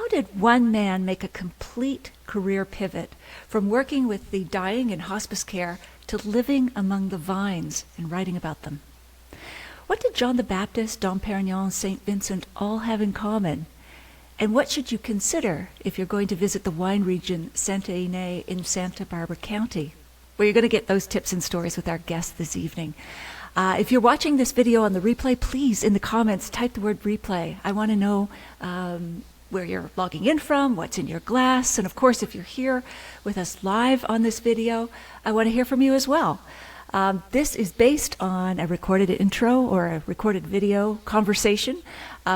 did one man make a complete career pivot from working with the dying in hospice care to living among the vines and writing about them? What did John the Baptist, Dom Perignon, and Saint Vincent all have in common? And what should you consider if you're going to visit the wine region Santa Ynez in Santa Barbara County? Well, you're going to get those tips and stories with our guest this evening. If you're watching this video on the replay, please, in the comments, type the word replay. I want to know where you're logging in from, what's in your glass, and of course, if you're here with us live on this video, I want to hear from you as well. This is based on a recorded intro or a recorded video conversation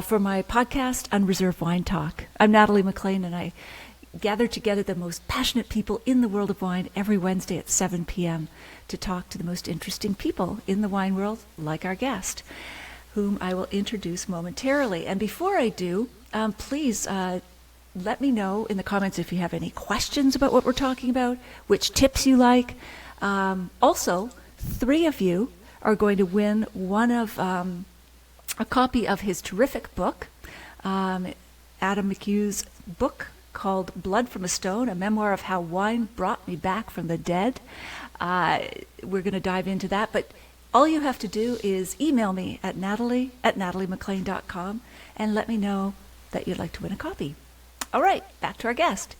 for my podcast, Unreserved Wine Talk. I'm Natalie McLean, and I gather together the most passionate people in the world of wine every Wednesday at 7 p.m. to talk to the most interesting people in the wine world, like our guest, whom I will introduce momentarily. And before I do, please let me know in the comments if you have any questions about what we're talking about, which tips you like. Also, 3 of you are going to win one of a copy of his terrific book, Adam McHugh's book called Blood from a Stone, a memoir of how wine brought me back from the dead. We're going to dive into that, but all you have to do is email me at natalie@nataliemclean.com and let me know that you'd like to win a copy. All right, back to our guest.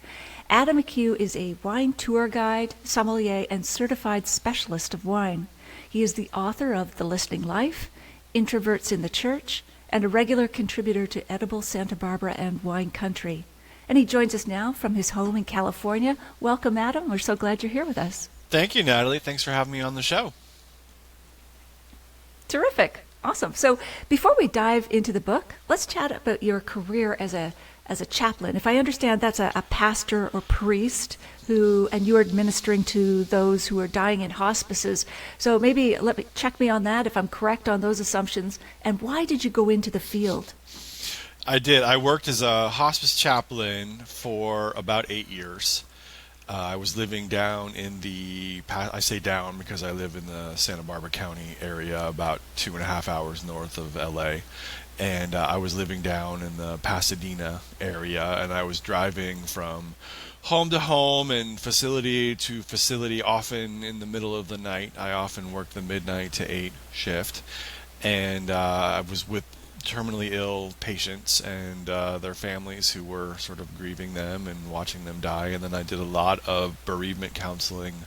Adam McHugh is a wine tour guide, sommelier, and certified specialist of wine. He is the author of The Listening Life, Introverts in the Church, and a regular contributor to Edible Santa Barbara and Wine Country. And he joins us now from his home in California. Welcome, Adam. We're so glad you're here with us. Thank you, Natalie. Thanks for having me on the show. Terrific. Awesome. So before we dive into the book, let's chat about your career as a chaplain. If I understand, that's a pastor or priest and you're administering to those who are dying in hospices. So maybe check me on that if I'm correct on those assumptions. And why did you go into the field? I did. I worked as a hospice chaplain for about 8 years. I was living down in I say down because I live in the Santa Barbara County area, about 2.5 hours north of LA. And I was living down in the Pasadena area, and I was driving from home to home and facility to facility, often in the middle of the night. I often worked the midnight to 8 shift. And I was with terminally ill patients and their families who were sort of grieving them and watching them die. And then I did a lot of bereavement counseling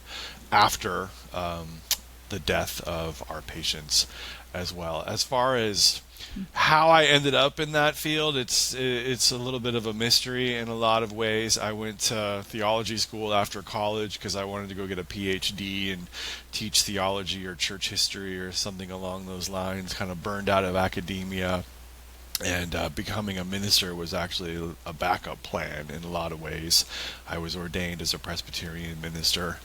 after the death of our patients as well. As far as how I ended up in that field, it's a little bit of a mystery in a lot of ways. I went to theology school after college because I wanted to go get a PhD and teach theology or church history or something along those lines, kind of burned out of academia. And becoming a minister was actually a backup plan in a lot of ways. I was ordained as a Presbyterian minister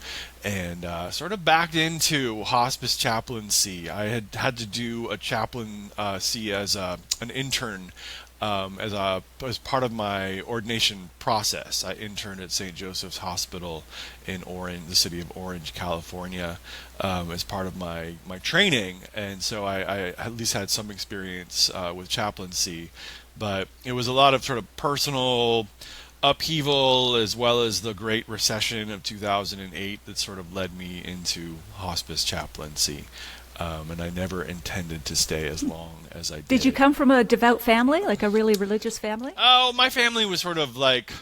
and sort of backed into hospice chaplaincy. I had to do a chaplaincy as an intern as part of my ordination process. I interned at St. Joseph's Hospital in Orange, the city of Orange, California, as part of my training, and so I at least had some experience with chaplaincy, but it was a lot of sort of personal upheaval as well as the Great Recession of 2008 that sort of led me into hospice chaplaincy. And I never intended to stay as long as I did. Did you come from a devout family, like a really religious family? Oh, my family was sort of like,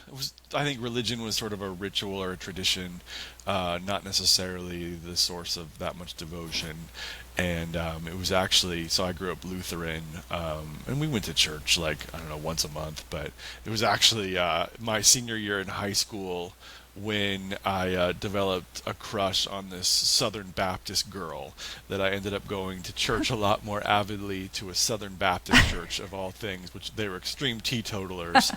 I think religion was sort of a ritual or a tradition, not necessarily the source of that much devotion. And it was actually, so I grew up Lutheran, and we went to church once a month, but it was actually my senior year in high school when I developed a crush on this Southern Baptist girl that I ended up going to church a lot more avidly, to a Southern Baptist church of all things, which they were extreme teetotalers.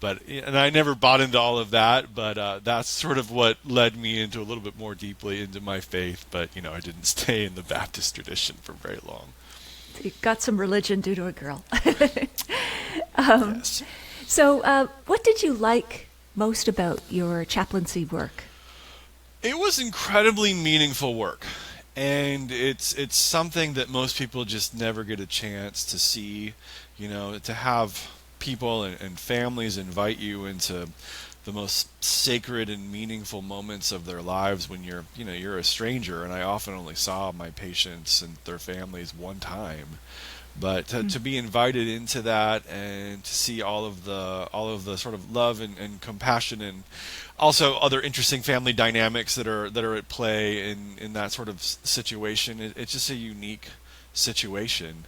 And I never bought into all of that, but that's sort of what led me into a little bit more deeply into my faith. But, I didn't stay in the Baptist tradition for very long. You got some religion due to a girl. Yes. So what did you like most about your chaplaincy work? It was incredibly meaningful work, and it's something that most people just never get a chance to see. To have people and families invite you into the most sacred and meaningful moments of their lives when you're a stranger. And I often only saw my patients and their families one time, but to be invited into that and to see all of the sort of love and compassion, and also other interesting family dynamics that are at play in that sort of situation, it's just a unique situation.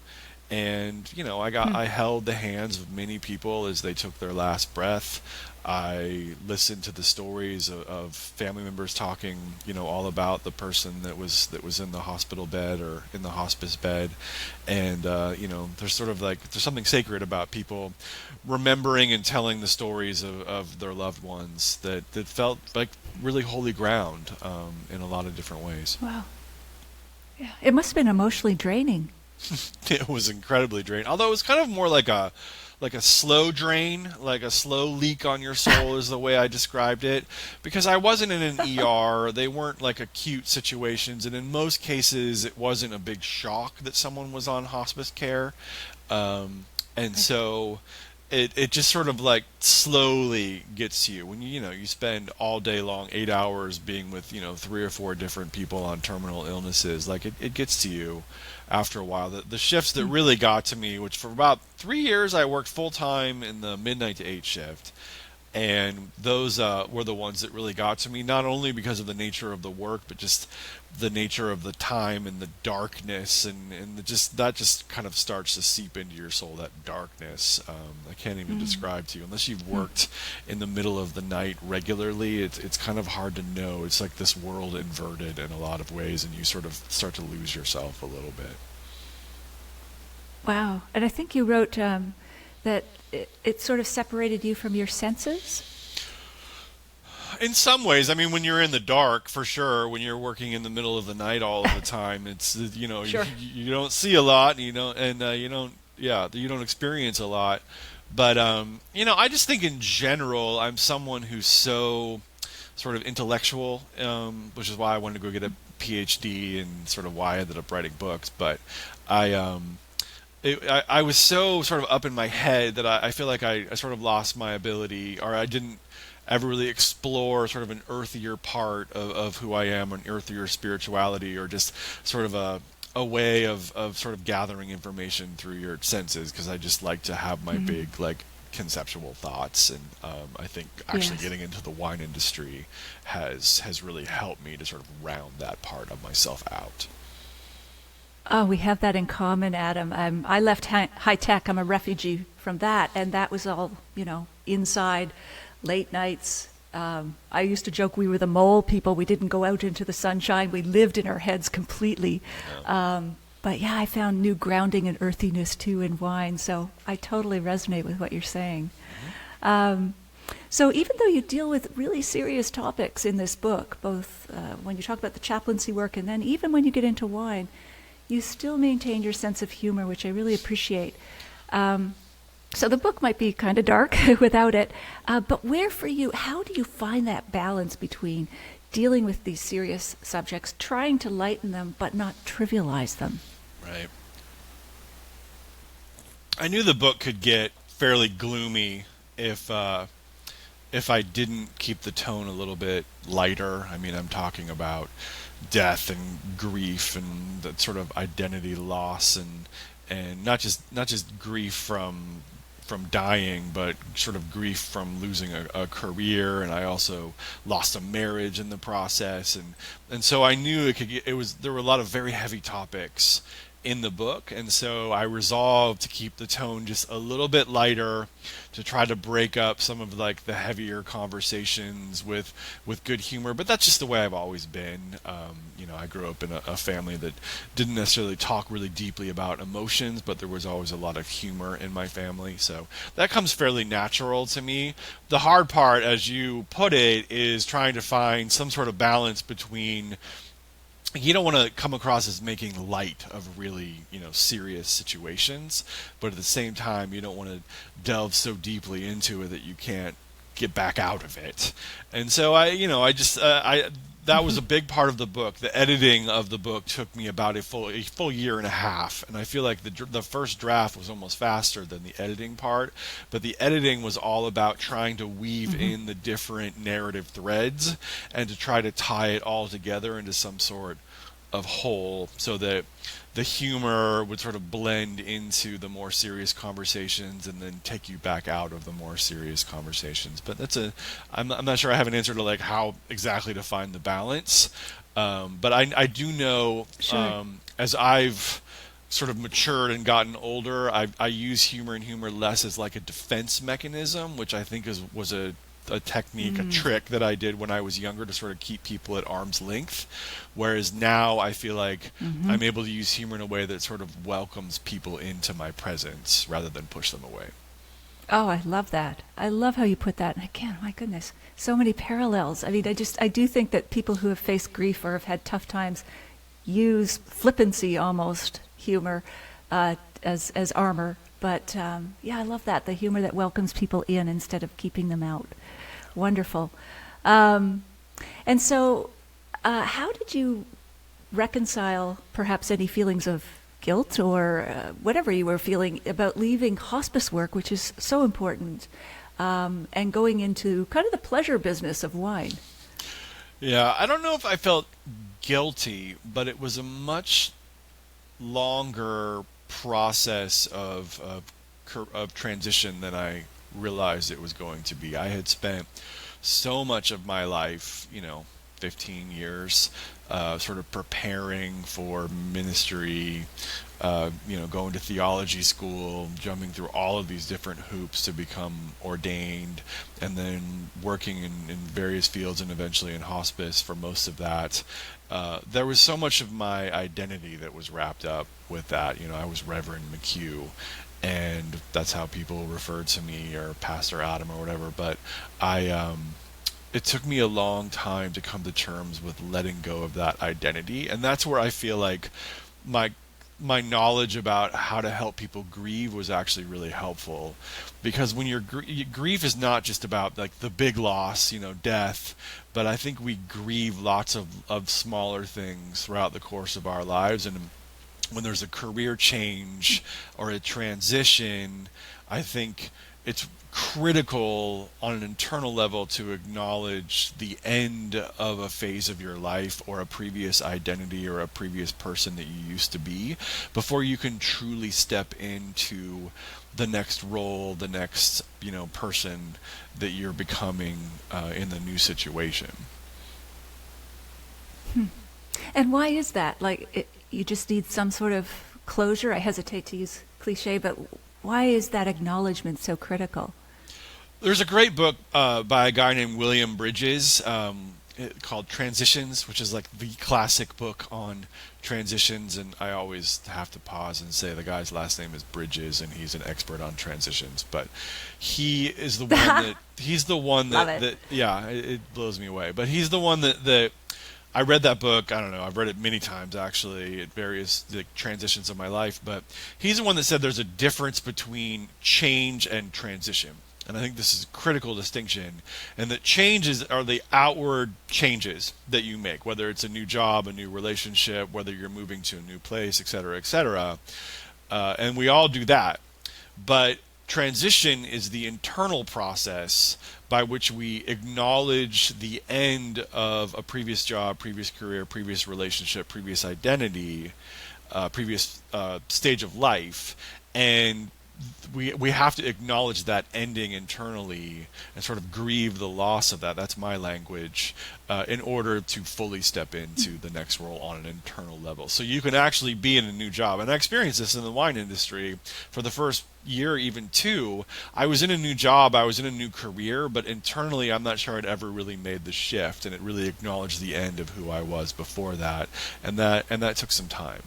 And I held the hands of many people as they took their last breath. I listened to the stories of family members talking, all about the person that was in the hospital bed or in the hospice bed. And there's there's something sacred about people remembering and telling the stories of their loved ones that felt like really holy ground, in a lot of different ways. Wow. Yeah. It must have been emotionally draining. It was incredibly draining, although it was kind of more like a slow drain, like a slow leak on your soul is the way I described it, because I wasn't in an ER. They weren't like acute situations, and in most cases it wasn't a big shock that someone was on hospice care, and so it just sort of like slowly gets to you when you spend all day long, 8 hours being with 3 or 4 different people on terminal illnesses. Like it gets to you after a while. The shifts that really got to me, which for about 3 years I worked full time in the midnight to 8 shift, and those were the ones that really got to me, not only because of the nature of the work, but just the nature of the time and the darkness, and that just kind of starts to seep into your soul, that darkness. I can't even describe to you unless you've worked in the middle of the night regularly. It's kind of hard to know. It's like this world inverted in a lot of ways, and you sort of start to lose yourself a little bit. Wow. And I think you wrote that it sort of separated you from your senses? In some ways. I mean, when you're in the dark, for sure, when you're working in the middle of the night all of the time, it's, Sure. you don't see a lot, you don't experience a lot. But, I just think in general, I'm someone who's so sort of intellectual, which is why I wanted to go get a PhD and sort of why I ended up writing books. But I was so sort of up in my head that I feel like I sort of lost my ability, or I didn't ever really explore sort of an earthier part of who I am, an earthier spirituality, or just sort of a way of sort of gathering information through your senses, because I just like to have my big conceptual thoughts. And I think actually getting into the wine industry has really helped me to sort of round that part of myself out. Oh, we have that in common, Adam. I left high tech. I'm a refugee from that, and that was all, inside, late nights. I used to joke we were the mole people. We didn't go out into the sunshine. We lived in our heads completely. Yeah. But yeah, I found new grounding and earthiness too in wine. So I totally resonate with what you're saying. So even though you deal with really serious topics in this book, both when you talk about the chaplaincy work and then even when you get into wine, you still maintain your sense of humor, which I really appreciate. So the book might be kind of dark without it, but how do you find that balance between dealing with these serious subjects, trying to lighten them, but not trivialize them? Right. I knew the book could get fairly gloomy if I didn't keep the tone a little bit lighter. I mean, I'm talking about death and grief and that sort of identity loss, and not just grief from dying, but sort of grief from losing a career. And I also lost a marriage in the process, and so I knew there were a lot of very heavy topics in the book, and so I resolved to keep the tone just a little bit lighter, to try to break up some of like the heavier conversations with good humor. But that's just the way I've always been. I grew up in a family that didn't necessarily talk really deeply about emotions, but there was always a lot of humor in my family, so that comes fairly natural to me. The hard part, as you put it, is trying to find some sort of balance between, you don't want to come across as making light of really, serious situations, but at the same time, you don't want to delve so deeply into it that you can't get back out of it. And so that was a big part of the book. The editing of the book took me about a full year and a half, and I feel like the first draft was almost faster than the editing part. But the editing was all about trying to weave in the different narrative threads and to try to tie it all together into some sort of whole, so that the humor would sort of blend into the more serious conversations and then take you back out of the more serious conversations. But I'm not sure I have an answer to like how exactly to find the balance. But I do know, Sure. as I've sort of matured and gotten older, I use humor less as like a defense mechanism, which I think was a technique, a trick that I did when I was younger to sort of keep people at arm's length. Whereas now I feel like I'm able to use humor in a way that sort of welcomes people into my presence rather than push them away. Oh, I love that. I love how you put that. And again, my goodness, so many parallels. I mean, I do think that people who have faced grief or have had tough times use flippancy almost, humor, as armor. But yeah, I love that. The humor that welcomes people in instead of keeping them out. Wonderful. And so, how did you reconcile perhaps any feelings of guilt or whatever you were feeling about leaving hospice work, which is so important, and going into kind of the pleasure business of wine? Yeah, I don't know if I felt guilty, but it was a much longer process of transition than I realized it was going to be. I had spent so much of my life, 15 years, sort of preparing for ministry, going to theology school, jumping through all of these different hoops to become ordained, and then working in various fields and eventually in hospice for most of that. There was so much of my identity that was wrapped up with that. I was Reverend McHugh, and that's how people referred to me, or Pastor Adam or whatever. But it took me a long time to come to terms with letting go of that identity, and that's where I feel like my knowledge about how to help people grieve was actually really helpful, because when grief is not just about like the big loss, death, but I think we grieve lots of smaller things throughout the course of our lives. And when there's a career change or a transition, I think it's critical on an internal level to acknowledge the end of a phase of your life or a previous identity or a previous person that you used to be before you can truly step into the next role, the next person that you're becoming in the new situation. And why is that? You just need some sort of closure? I hesitate to use cliche, but why is that acknowledgement so critical? There's a great book by a guy named William Bridges called Transitions, which is like the classic book on transitions, and I always have to pause and say the guy's last name is Bridges, and he's an expert on transitions. But he is the one that yeah, it blows me away. But he's the one that I read that book. I don't know. I've read it many times actually at various transitions of my life. But he's the one that said there's a difference between change and transition. And I think this is a critical distinction, and that changes are the outward changes that you make, whether it's a new job, a new relationship, whether you're moving to a new place, et cetera, et cetera. And we all do that. But transition is the internal process by which we acknowledge the end of a previous job, previous career, previous relationship, previous identity, previous stage of life, and we have to acknowledge that ending internally and sort of grieve the loss of that. That's my language, in order to fully step into the next role on an internal level. So you can actually be in a new job. And I experienced this in the wine industry for the first year, even two. I was in a new job, I was in a new career, but internally I'm not sure I'd ever really made the shift, and it really acknowledged the end of who I was before that. And that took some time.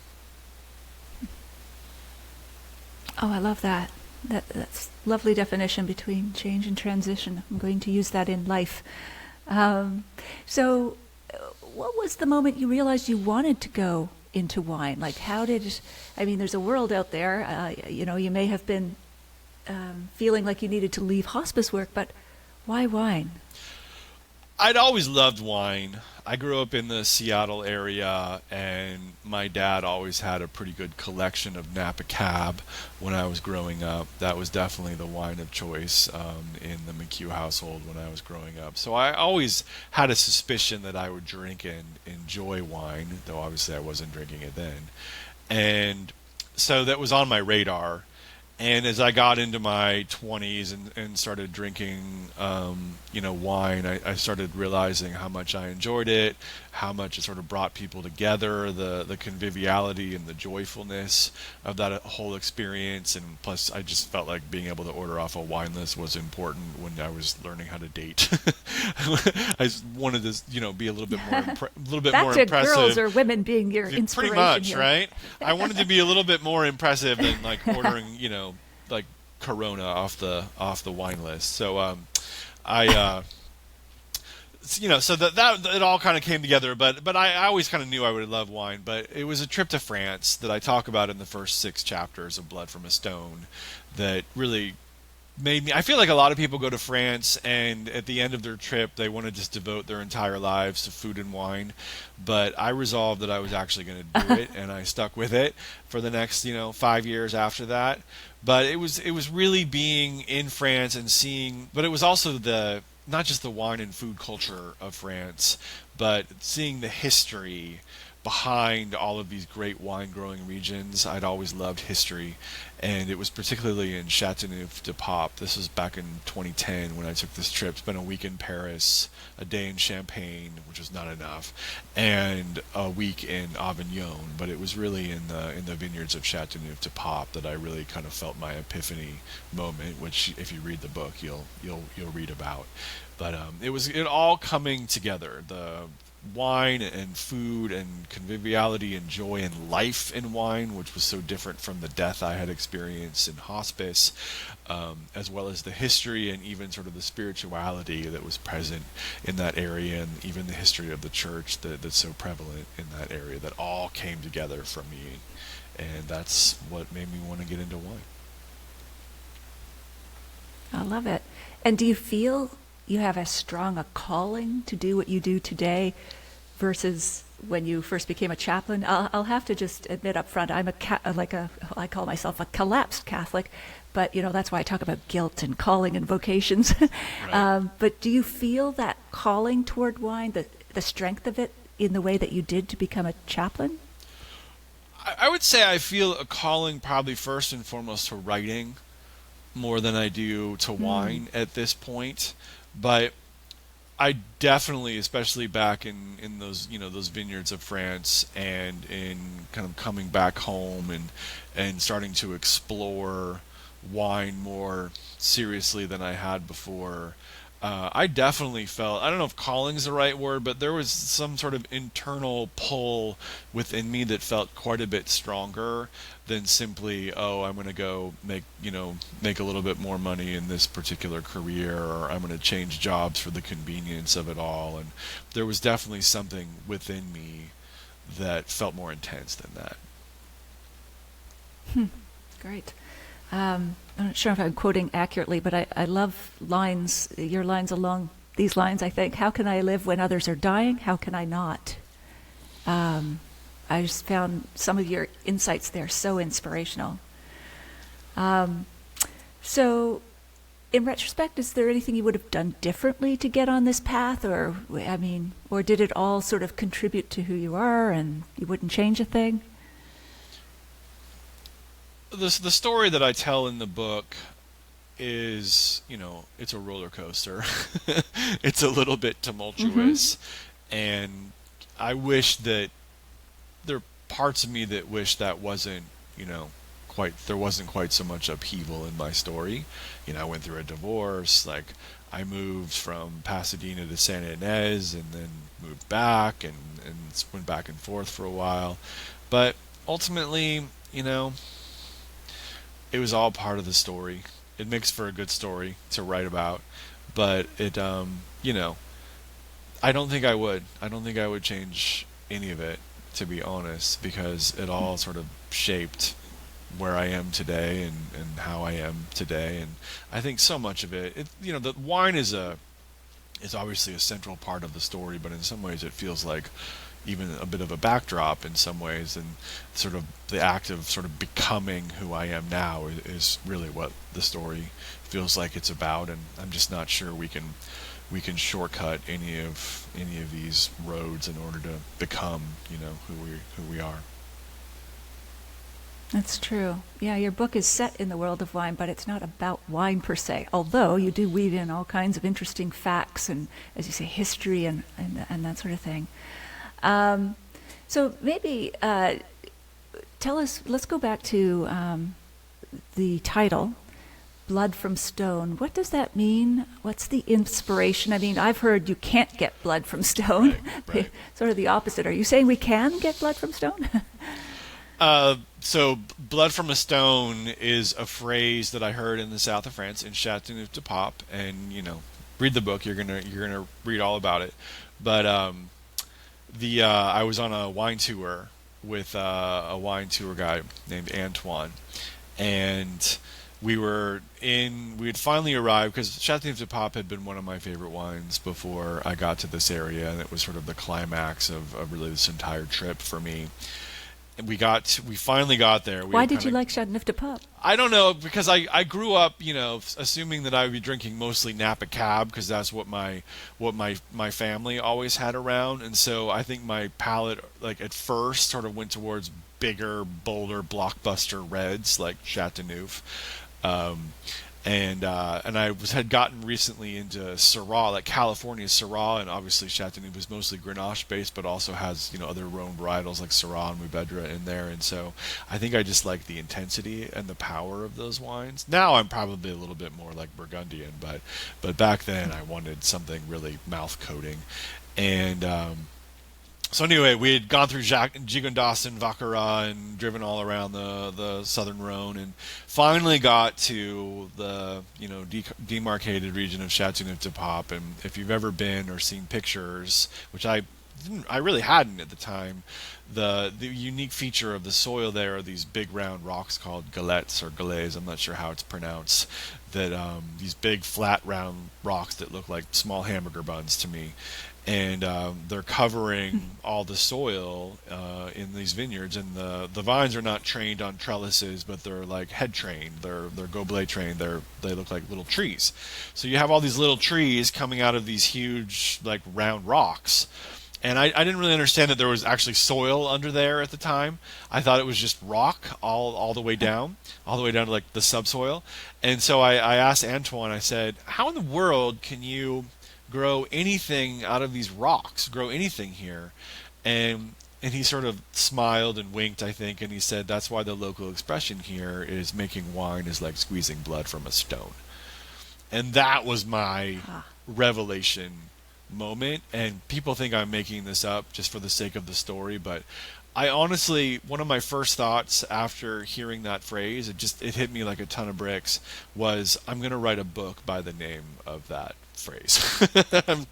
Oh, I love that. That's lovely definition between change and transition. I'm going to use that in life. So what was the moment you realized you wanted to go into wine? There's a world out there, you may have been feeling like you needed to leave hospice work, but why wine? I'd always loved wine. I grew up in the Seattle area, and my dad always had a pretty good collection of Napa Cab when I was growing up. That was definitely the wine of choice in the McHugh household when I was growing up. So I always had a suspicion that I would drink and enjoy wine, though obviously I wasn't drinking it then. And so that was on my radar. And as I got into my 20s and started drinking, wine, I started realizing how much I enjoyed it, how much it sort of brought people together, the conviviality and the joyfulness of that whole experience. And plus, I just felt like being able to order off a wine list was important when I was learning how to date. I just wanted to, be a little bit more, Back more to impressive. girls or women being your inspiration. Pretty much, here. right? I wanted to be a little bit more impressive than like ordering, like Corona off the wine list. So I so that it all kind of came together. But I always kind of knew I would love wine. But it was a trip to France that I talk about in the first 6 chapters of Blood from a Stone that really made me. I feel like a lot of people go to France and at the end of their trip they want to just devote their entire lives to food and wine, but I resolved that I was actually going to do it, and I stuck with it for the next 5 years after that. But it was really being in France and seeing, but it was also the not just the wine and food culture of France, but seeing the history behind all of these great wine growing regions. I'd always loved history, and it was particularly in Châteauneuf-du-Pape. This was back in 2010 when I took this trip. Spent a week in Paris, a day in Champagne, which was not enough, and a week in Avignon. But it was really in the vineyards of Châteauneuf-du-Pape that I really kind of felt my epiphany moment, which if you read the book you'll read about. But it all coming together. The wine and food and conviviality and joy and life in wine, which was so different from the death I had experienced in hospice, as well as the history and even sort of the spirituality that was present in that area, and even the history of the church that's so prevalent in that area, that all came together for me. And that's what made me want to get into wine. I love it. And do you feel you have as strong a calling to do what you do today versus when you first became a chaplain? I'll have to just admit up front, I'm I call myself a collapsed Catholic, but that's why I talk about guilt and calling and vocations. Right. But do you feel that calling toward wine, the strength of it in the way that you did to become a chaplain? I would say I feel a calling probably first and foremost to writing more than I do to wine at this point. But I definitely, especially back in those those vineyards of France, and in kind of coming back home and starting to explore wine more seriously than I had before, I definitely felt, I don't know if calling is the right word, but there was some sort of internal pull within me that felt quite a bit stronger than simply, oh, I'm going to go make a little bit more money in this particular career, or I'm going to change jobs for the convenience of it all. And there was definitely something within me that felt more intense than that. Great. I'm not sure if I'm quoting accurately, but I love your lines along these lines, I think. How can I live when others are dying? How can I not? I just found some of your insights there so inspirational. So, in retrospect, is there anything you would have done differently to get on this path? Or did it all sort of contribute to who you are and you wouldn't change a thing? The story that I tell in the book is, it's a roller coaster. It's a little bit tumultuous. And I wish that there are parts of me that wish that wasn't, there wasn't quite so much upheaval in my story. I went through a divorce, like I moved from Pasadena to Santa Ynez and then moved back and went back and forth for a while. But ultimately, it was all part of the story. It makes for a good story to write about, but it, I don't think I would. I don't think I would change any of it, to be honest, because it all sort of shaped where I am today and how I am today. And I think so much of it, the wine is is obviously a central part of the story, but in some ways it feels like even a bit of a backdrop in some ways, and sort of the act of sort of becoming who I am now is really what the story feels like it's about. And I'm just not sure we can shortcut any of these roads in order to become, who we are. That's true. Yeah, your book is set in the world of wine, but it's not about wine per se, although you do weave in all kinds of interesting facts and, as you say, history and that sort of thing. So maybe tell us, let's go back to the title, Blood from Stone. What does that mean? What's the inspiration? I mean, I've heard you can't get blood from stone. Right. Sort of the opposite. Are you saying we can get blood from stone? So blood from a stone is a phrase that I heard in the south of France in Châteauneuf-du-Pape, and read the book. You're gonna read all about it. But I was on a wine tour with a wine tour guide named Antoine, and we had finally arrived because Châteauneuf-du-Pape had been one of my favorite wines before I got to this area, and it was sort of the climax of really this entire trip for me. And we finally got there. Why did you like Châteauneuf-du-Pape? I don't know, because I grew up, assuming that I would be drinking mostly Napa Cab, because that's what my family always had around, and so I think my palate, like at first, sort of went towards bigger, bolder, blockbuster reds like Châteauneuf. And I had gotten recently into Syrah, like California Syrah, and obviously Châteauneuf is mostly Grenache based, but also has other Rhone varietals like Syrah and Mourvedre in there, and so I think I just like the intensity and the power of those wines. Now I'm probably a little bit more like Burgundian, but back then I wanted something really mouth coating, and so anyway, we had gone through Gigondas and Vaccarat and driven all around the southern Rhone, and finally got to the demarcated region of Châteauneuf-du-Pape. And if you've ever been or seen pictures, which I really hadn't at the time, the unique feature of the soil there are these big round rocks called galettes or galets. I'm not sure how it's pronounced. That these big flat round rocks that look like small hamburger buns to me. And they're covering all the soil in these vineyards, and the vines are not trained on trellises, but they're like head trained. They're gobelet trained. They look like little trees. So you have all these little trees coming out of these huge like round rocks. And I didn't really understand that there was actually soil under there at the time. I thought it was just rock all the way down to like the subsoil. And so I asked Antoine, I said, how in the world can you grow anything out of these rocks, grow anything here? And he sort of smiled and winked, I think, and he said that's why the local expression here is making wine is like squeezing blood from a stone. And that was my revelation moment. And people think I'm making this up just for the sake of the story, but I honestly, one of my first thoughts after hearing that phrase, it hit me like a ton of bricks, was I'm going to write a book by the name of that phrase.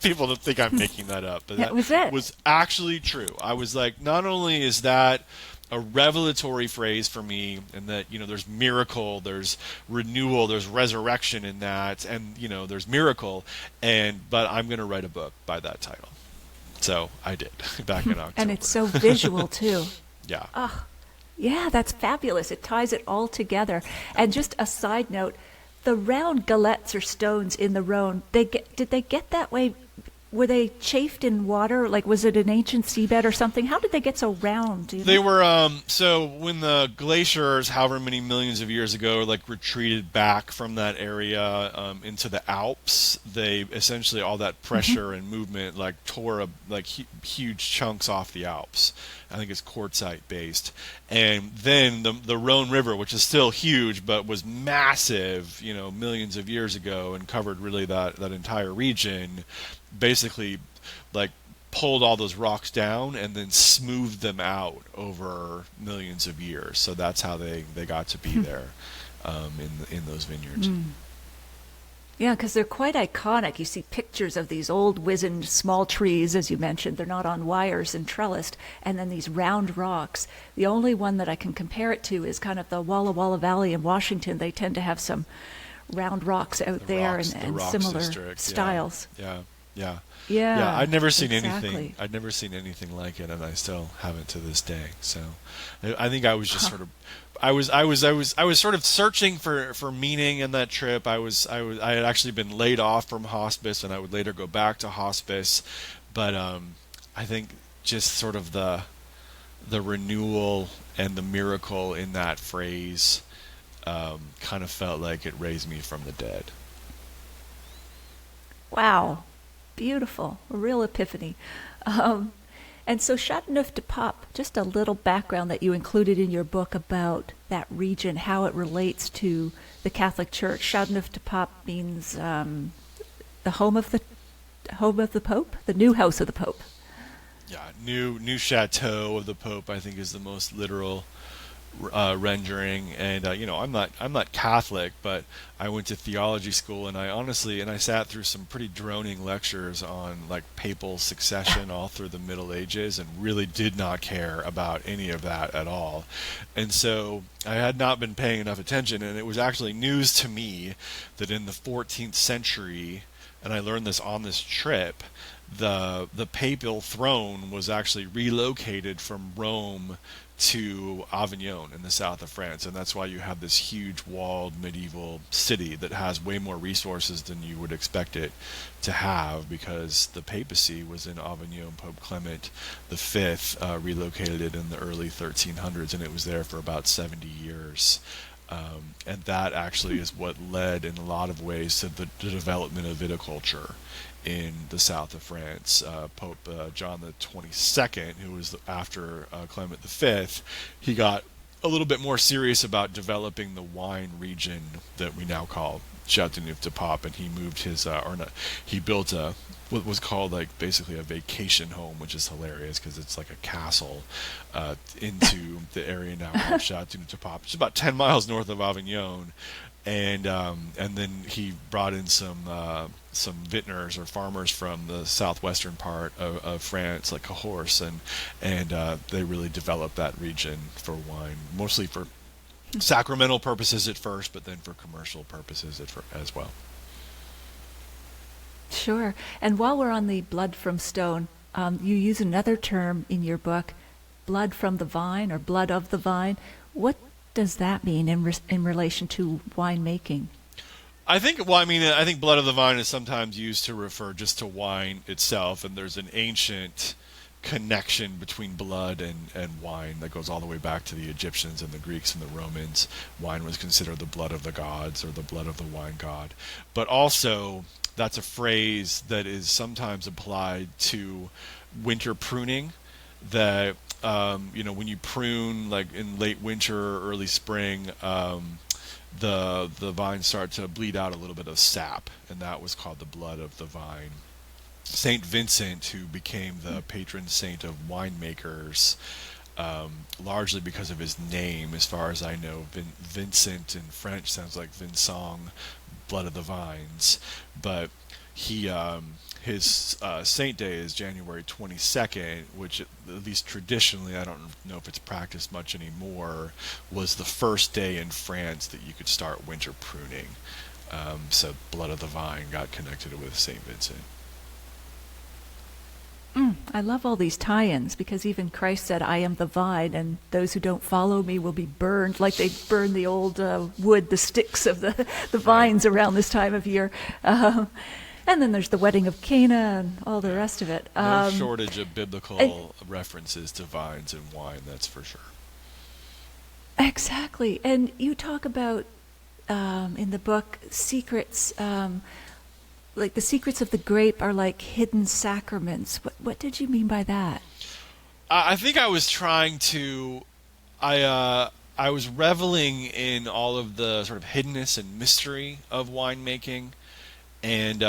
People don't think I'm making that up, but that was actually true. I was like, not only is that a revelatory phrase for me, and that there's miracle, there's renewal, there's resurrection in that, and there's miracle, but I'm going to write a book by that title. So I did back in October. And it's so visual too. Yeah. Oh, yeah, that's fabulous. It ties it all together. And just a side note, the round galettes or stones in the Rhone, did they get that way? Were they chafed in water? Like, was it an ancient seabed or something? How did they get so round? They were, so when the glaciers, however many millions of years ago, like retreated back from that area into the Alps, they essentially, all that pressure and movement like tore huge chunks off the Alps. I think it's quartzite based. And then the Rhone River, which is still huge but was massive, millions of years ago, and covered really that entire region, basically like pulled all those rocks down and then smoothed them out over millions of years. So that's how they got to be there in those vineyards. Yeah, because they're quite iconic. You see pictures of these old wizened small trees, as you mentioned. They're not on wires and trellised. And then these round rocks. The only one that I can compare it to is kind of the Walla Walla Valley in Washington. They tend to have some round rocks out there and similar district, styles. Yeah. Yeah. Yeah, Yeah, I'd never seen anything. exactly. I'd never seen anything like it, and I still haven't to this day. So, I think I was just sort of, I was sort of searching for meaning in that trip. I had actually been laid off from hospice, and I would later go back to hospice, but I think just sort of the renewal and the miracle in that phrase kind of felt like it raised me from the dead. Wow, beautiful, a real epiphany. Um, and so Châteauneuf-du-Pape, just a little background that you included in your book about that region, how it relates to the Catholic Church. Châteauneuf-du-Pape means the home of the Pope, the new house of the Pope. Yeah, new chateau of the Pope, I think, is the most literal rendering. And I'm not Catholic, but I went to theology school, and I sat through some pretty droning lectures on like papal succession all through the Middle Ages, and really did not care about any of that at all. And so I had not been paying enough attention, and it was actually news to me that in the 14th century, and I learned this on this trip, the papal throne was actually relocated from Rome to Avignon in the south of France, and that's why you have this huge walled medieval city that has way more resources than you would expect it to have, because the papacy was in Avignon. Pope Clement V relocated it in the early 1300s, and it was there for about 70 years. And that actually is what led in a lot of ways to the development of viticulture in the south of France. Pope John the 22nd, who was after Clement V, he got a little bit more serious about developing the wine region that we now call Châteauneuf-du-Pape, and he moved his, or not, he built what was called like basically a vacation home, which is hilarious because it's like a castle, into the area now called Châteauneuf-du-Pape. It's about 10 miles north of Avignon, and then he brought in some vintners or farmers from the southwestern part of France, like Cahors, and they really developed that region for wine, mostly for sacramental purposes at first, but then for commercial purposes as well. Sure. And while we're on the blood from stone, you use another term in your book, blood from the vine or blood of the vine. What does that mean in relation to winemaking? I think, well, I mean, I think blood of the vine is sometimes used to refer just to wine itself, and there's an ancient connection between blood and wine that goes all the way back to the Egyptians and the Greeks and the Romans. Wine was considered the blood of the gods, or the blood of the wine god. But also, that's a phrase that is sometimes applied to winter pruning, that when you prune like in late winter or early spring, the vines start to bleed out a little bit of sap, and that was called the blood of the vine. Saint Vincent, who became the patron saint of winemakers, largely because of his name, as far as I know. Vincent in French sounds like Vincent, blood of the vines, but his saint day is January 22nd, which at least traditionally, I don't know if it's practiced much anymore, was the first day in France that you could start winter pruning. So blood of the vine got connected with Saint Vincent. I love all these tie-ins, because even Christ said, I am the vine, and those who don't follow me will be burned, like they burn the old wood, the sticks of the vines around this time of year. And then there's the wedding of Cana and all the rest of it. No shortage of biblical references to vines and wine, that's for sure. Exactly. And you talk about, in the book, secrets, like the secrets of the grape are like hidden sacraments. What did you mean by that? I think I was trying to, I was reveling in all of the sort of hiddenness and mystery of winemaking. And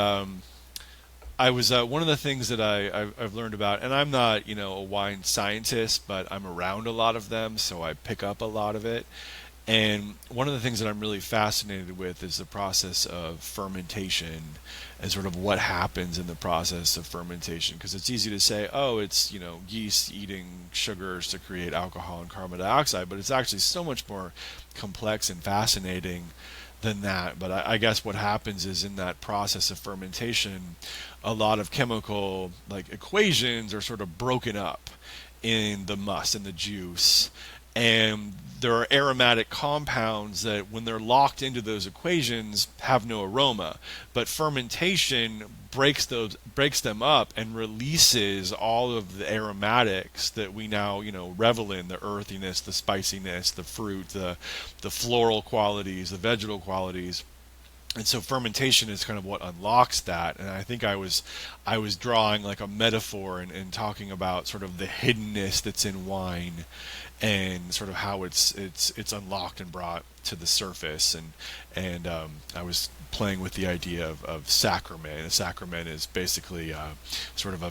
I was one of the things that I've learned about, and I'm not a wine scientist, but I'm around a lot of them, so I pick up a lot of it. And one of the things that I'm really fascinated with is the process of fermentation, and sort of what happens in the process of fermentation. Because it's easy to say, oh, it's yeast eating sugars to create alcohol and carbon dioxide, but it's actually so much more complex and fascinating than that. But I guess what happens is in that process of fermentation, a lot of chemical like equations are sort of broken up in the must and the juice. And there are aromatic compounds that, when they're locked into those equations, have no aroma. But fermentation breaks them up and releases all of the aromatics that we now, revel in: the earthiness, the spiciness, the fruit, the floral qualities, the vegetal qualities. And so fermentation is kind of what unlocks that. And I think I was drawing like a metaphor and talking about sort of the hiddenness that's in wine, and sort of how it's unlocked and brought to the surface. And I was playing with the idea of sacrament. A sacrament is basically sort of a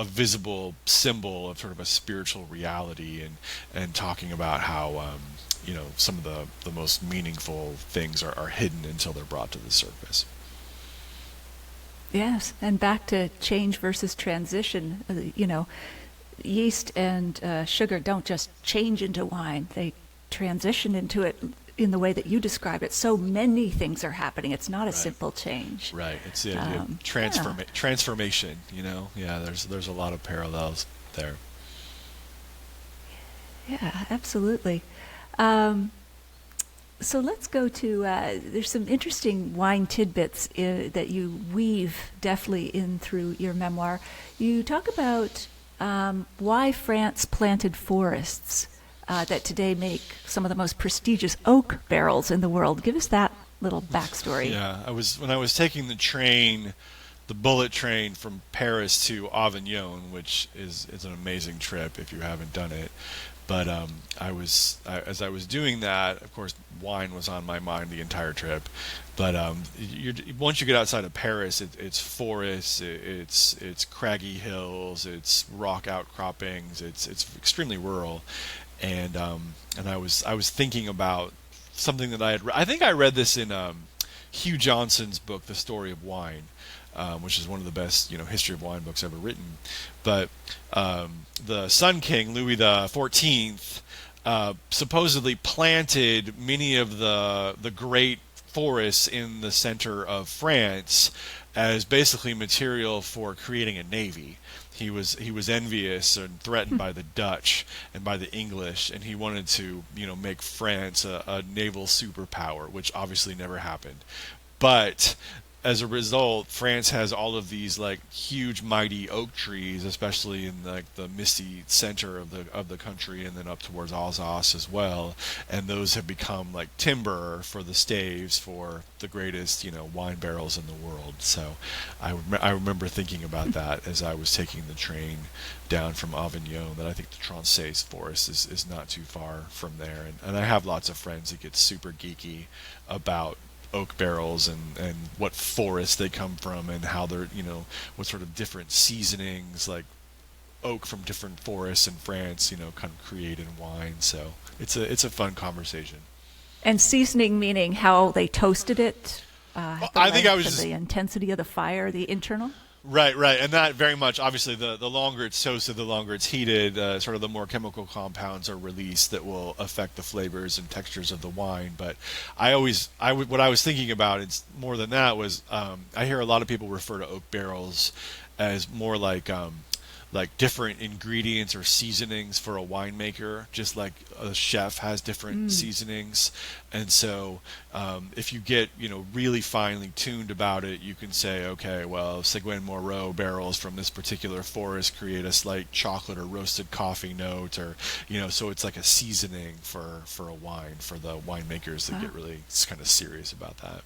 visible symbol of sort of a spiritual reality, and talking about how some of the most meaningful things are hidden until they're brought to the surface. Yes, and back to change versus transition. Yeast and sugar don't just change into wine; they transition into it in the way that you describe it. So many things are happening. It's not a simple change. Right. It's the idea of transformation. Yeah. There's a lot of parallels there. Yeah, absolutely. So let's go to, there's some interesting wine tidbits that you weave deftly in through your memoir. You talk about why France planted forests that today make some of the most prestigious oak barrels in the world. Give us that little backstory. Yeah, when I was taking the bullet train from Paris to Avignon, which is an amazing trip if you haven't done it. But as I was doing that, of course, wine was on my mind the entire trip. But once you get outside of Paris, it's forests, it's craggy hills, it's rock outcroppings, it's extremely rural. And I was thinking about something that I think I read this in Hugh Johnson's book, The Story of Wine. Which is one of the best, history of wine books ever written. But the Sun King, Louis XIV, supposedly planted many of the great forests in the center of France as basically material for creating a navy. He was envious and threatened by the Dutch and by the English, and he wanted to, make France a naval superpower, which obviously never happened. But as a result, France has all of these like huge, mighty oak trees, especially in the misty center of the country, and then up towards Alsace as well. And those have become like timber for the staves for the greatest, wine barrels in the world. So I remember thinking about that as I was taking the train down from Avignon, that I think the Transace forest is not too far from there. And I have lots of friends that get super geeky about oak barrels and what forests they come from, and how they're, what sort of different seasonings like oak from different forests in France, kind of create in wine. So it's a fun conversation. And seasoning meaning how they toasted it? I think I was the intensity of the fire, the internal? Right, and that very much, obviously, the longer it's toasted, the longer it's heated, sort of the more chemical compounds are released that will affect the flavors and textures of the wine. But what I was thinking about, it's more than that, was I hear a lot of people refer to oak barrels as more like different ingredients or seasonings for a winemaker, just like a chef has different seasonings. And so if you get, really finely tuned about it, you can say, okay, well, Seguin Moreau barrels from this particular forest create a slight chocolate or roasted coffee note, or, so it's like a seasoning for a wine, for the winemakers that get really kind of serious about that.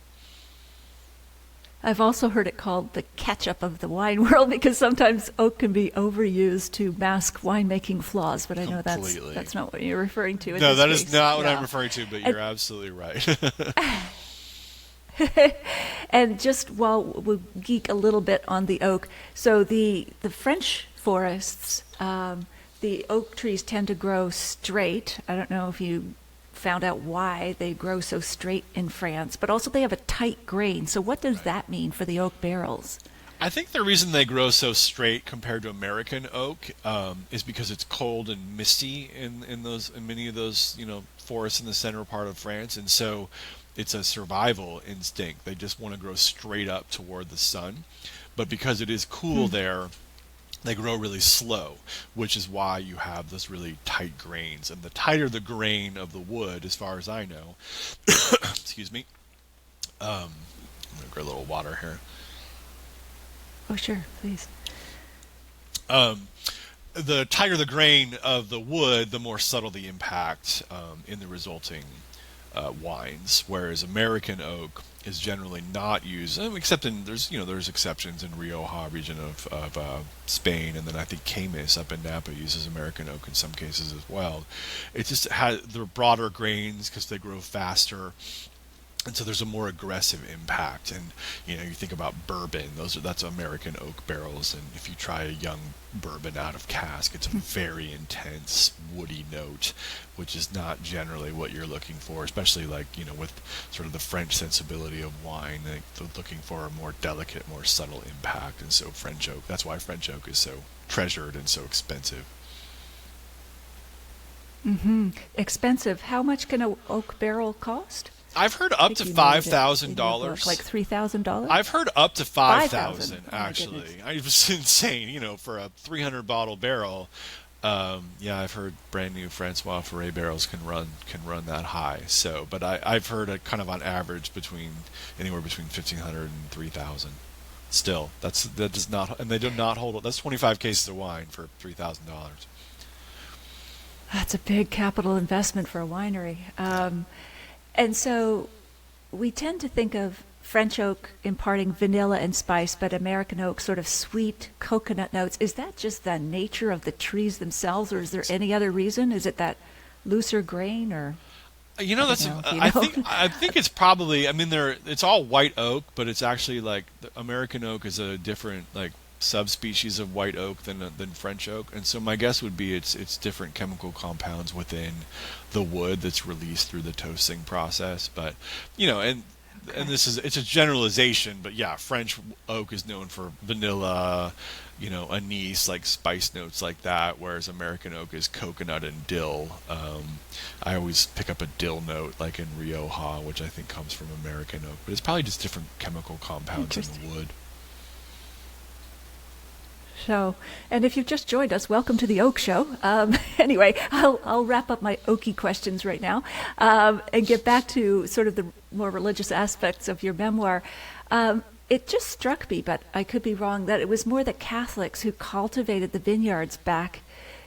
I've also heard it called the ketchup of the wine world, because sometimes oak can be overused to mask winemaking flaws, but I know that's not what you're referring to. No, that is not what I'm referring to, but you're absolutely right. And just while we'll geek a little bit on the oak, so the French forests, the oak trees tend to grow straight. I don't know if you found out why they grow so straight in France, but also they have a tight grain. So what does that mean for the oak barrels? I think the reason they grow so straight compared to American oak is because it's cold and misty in many of those forests in the center part of France, and so it's a survival instinct. They just want to grow straight up toward the sun. But because it is cool there, they grow really slow, which is why you have those really tight grains. And the tighter the grain of the wood, as far as I know, excuse me, I'm going to get a little water here. Oh, sure, please. The tighter the grain of the wood, the more subtle the impact in the resulting wines. Whereas American oak is generally not used, except in there's exceptions in Rioja region of Spain, and then I think Camus up in Napa uses American oak in some cases as well. It just has the broader grains because they grow faster. And so there's a more aggressive impact, and you think about bourbon; that's American oak barrels. And if you try a young bourbon out of cask, it's a very intense woody note, which is not generally what you're looking for, especially with sort of the French sensibility of wine. They're looking for a more delicate, more subtle impact, and so French oak. That's why French oak is so treasured and so expensive. Expensive. How much can an oak barrel cost? I've heard up to $5,000. Like $3,000? I've heard up to 5,000 Oh, actually. It was insane, for a 300 bottle barrel. I've heard brand new Francois Ferré barrels can run that high. So, but I've heard it kind of on average anywhere between 1,500 and 3,000. Still, that does not, and they do not hold. That's 25 cases of wine for $3,000. That's a big capital investment for a winery. And so we tend to think of French oak imparting vanilla and spice, but American oak sort of sweet coconut notes. Is that just the nature of the trees themselves, or is there any other reason? Is it that looser grain, or? I think it's probably. I mean, it's all white oak, but it's actually like the American oak is a different subspecies of white oak than French oak, and so my guess would be it's different chemical compounds within the wood that's released through the toasting process. But and it's a generalization, but yeah, French oak is known for vanilla, anise, like spice notes like that, whereas American oak is coconut and dill. I always pick up a dill note like in Rioja, which I think comes from American oak, but it's probably just different chemical compounds in the wood. So, and if you've just joined us, welcome to the Oak Show. Anyway, I'll wrap up my oaky questions right now and get back to sort of the more religious aspects of your memoir. It just struck me, but I could be wrong, that it was more the Catholics who cultivated the vineyards back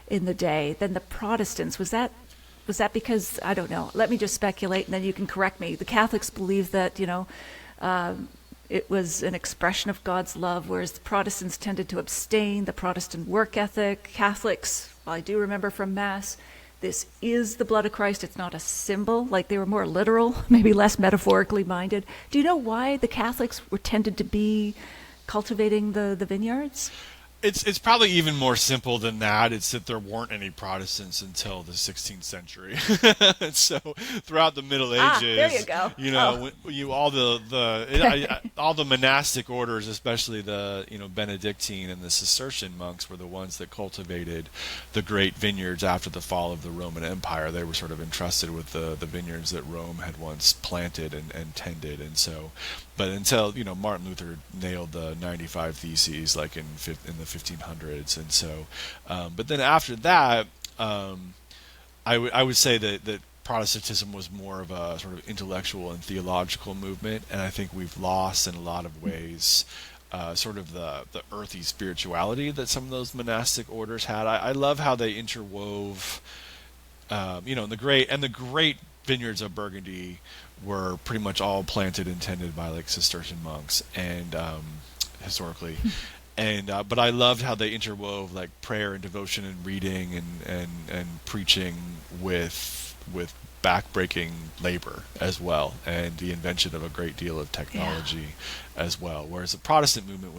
in the day than the Protestants. Was that because, I don't know, let me just speculate and then you can correct me. The Catholics believed that, it was an expression of God's love, whereas the Protestants tended to abstain, the Protestant work ethic. Catholics, well, I do remember from Mass, this is the blood of Christ. It's not a symbol. Like they were more literal, maybe less metaphorically minded. Do you know why the Catholics were tended to be cultivating the vineyards? It's probably even more simple than that. It's that there weren't any Protestants until the 16th century. So throughout the Middle Ages, there you go. All the monastic orders, especially the Benedictine and the Cistercian monks, were the ones that cultivated the great vineyards after the fall of the Roman Empire. They were sort of entrusted with the vineyards that Rome had once planted and tended, and so. But until Martin Luther nailed the 95 Theses like in the 1500s, and so. But then after that, I would say that Protestantism was more of a sort of intellectual and theological movement, and I think we've lost in a lot of ways sort of the earthy spirituality that some of those monastic orders had. I love how they interwove, the great vineyards of Burgundy were pretty much all planted and tended by like Cistercian monks, and historically. And but I loved how they interwove like prayer and devotion and reading and preaching with backbreaking labor as well, and the invention of a great deal of technology as well. Whereas the Protestant movement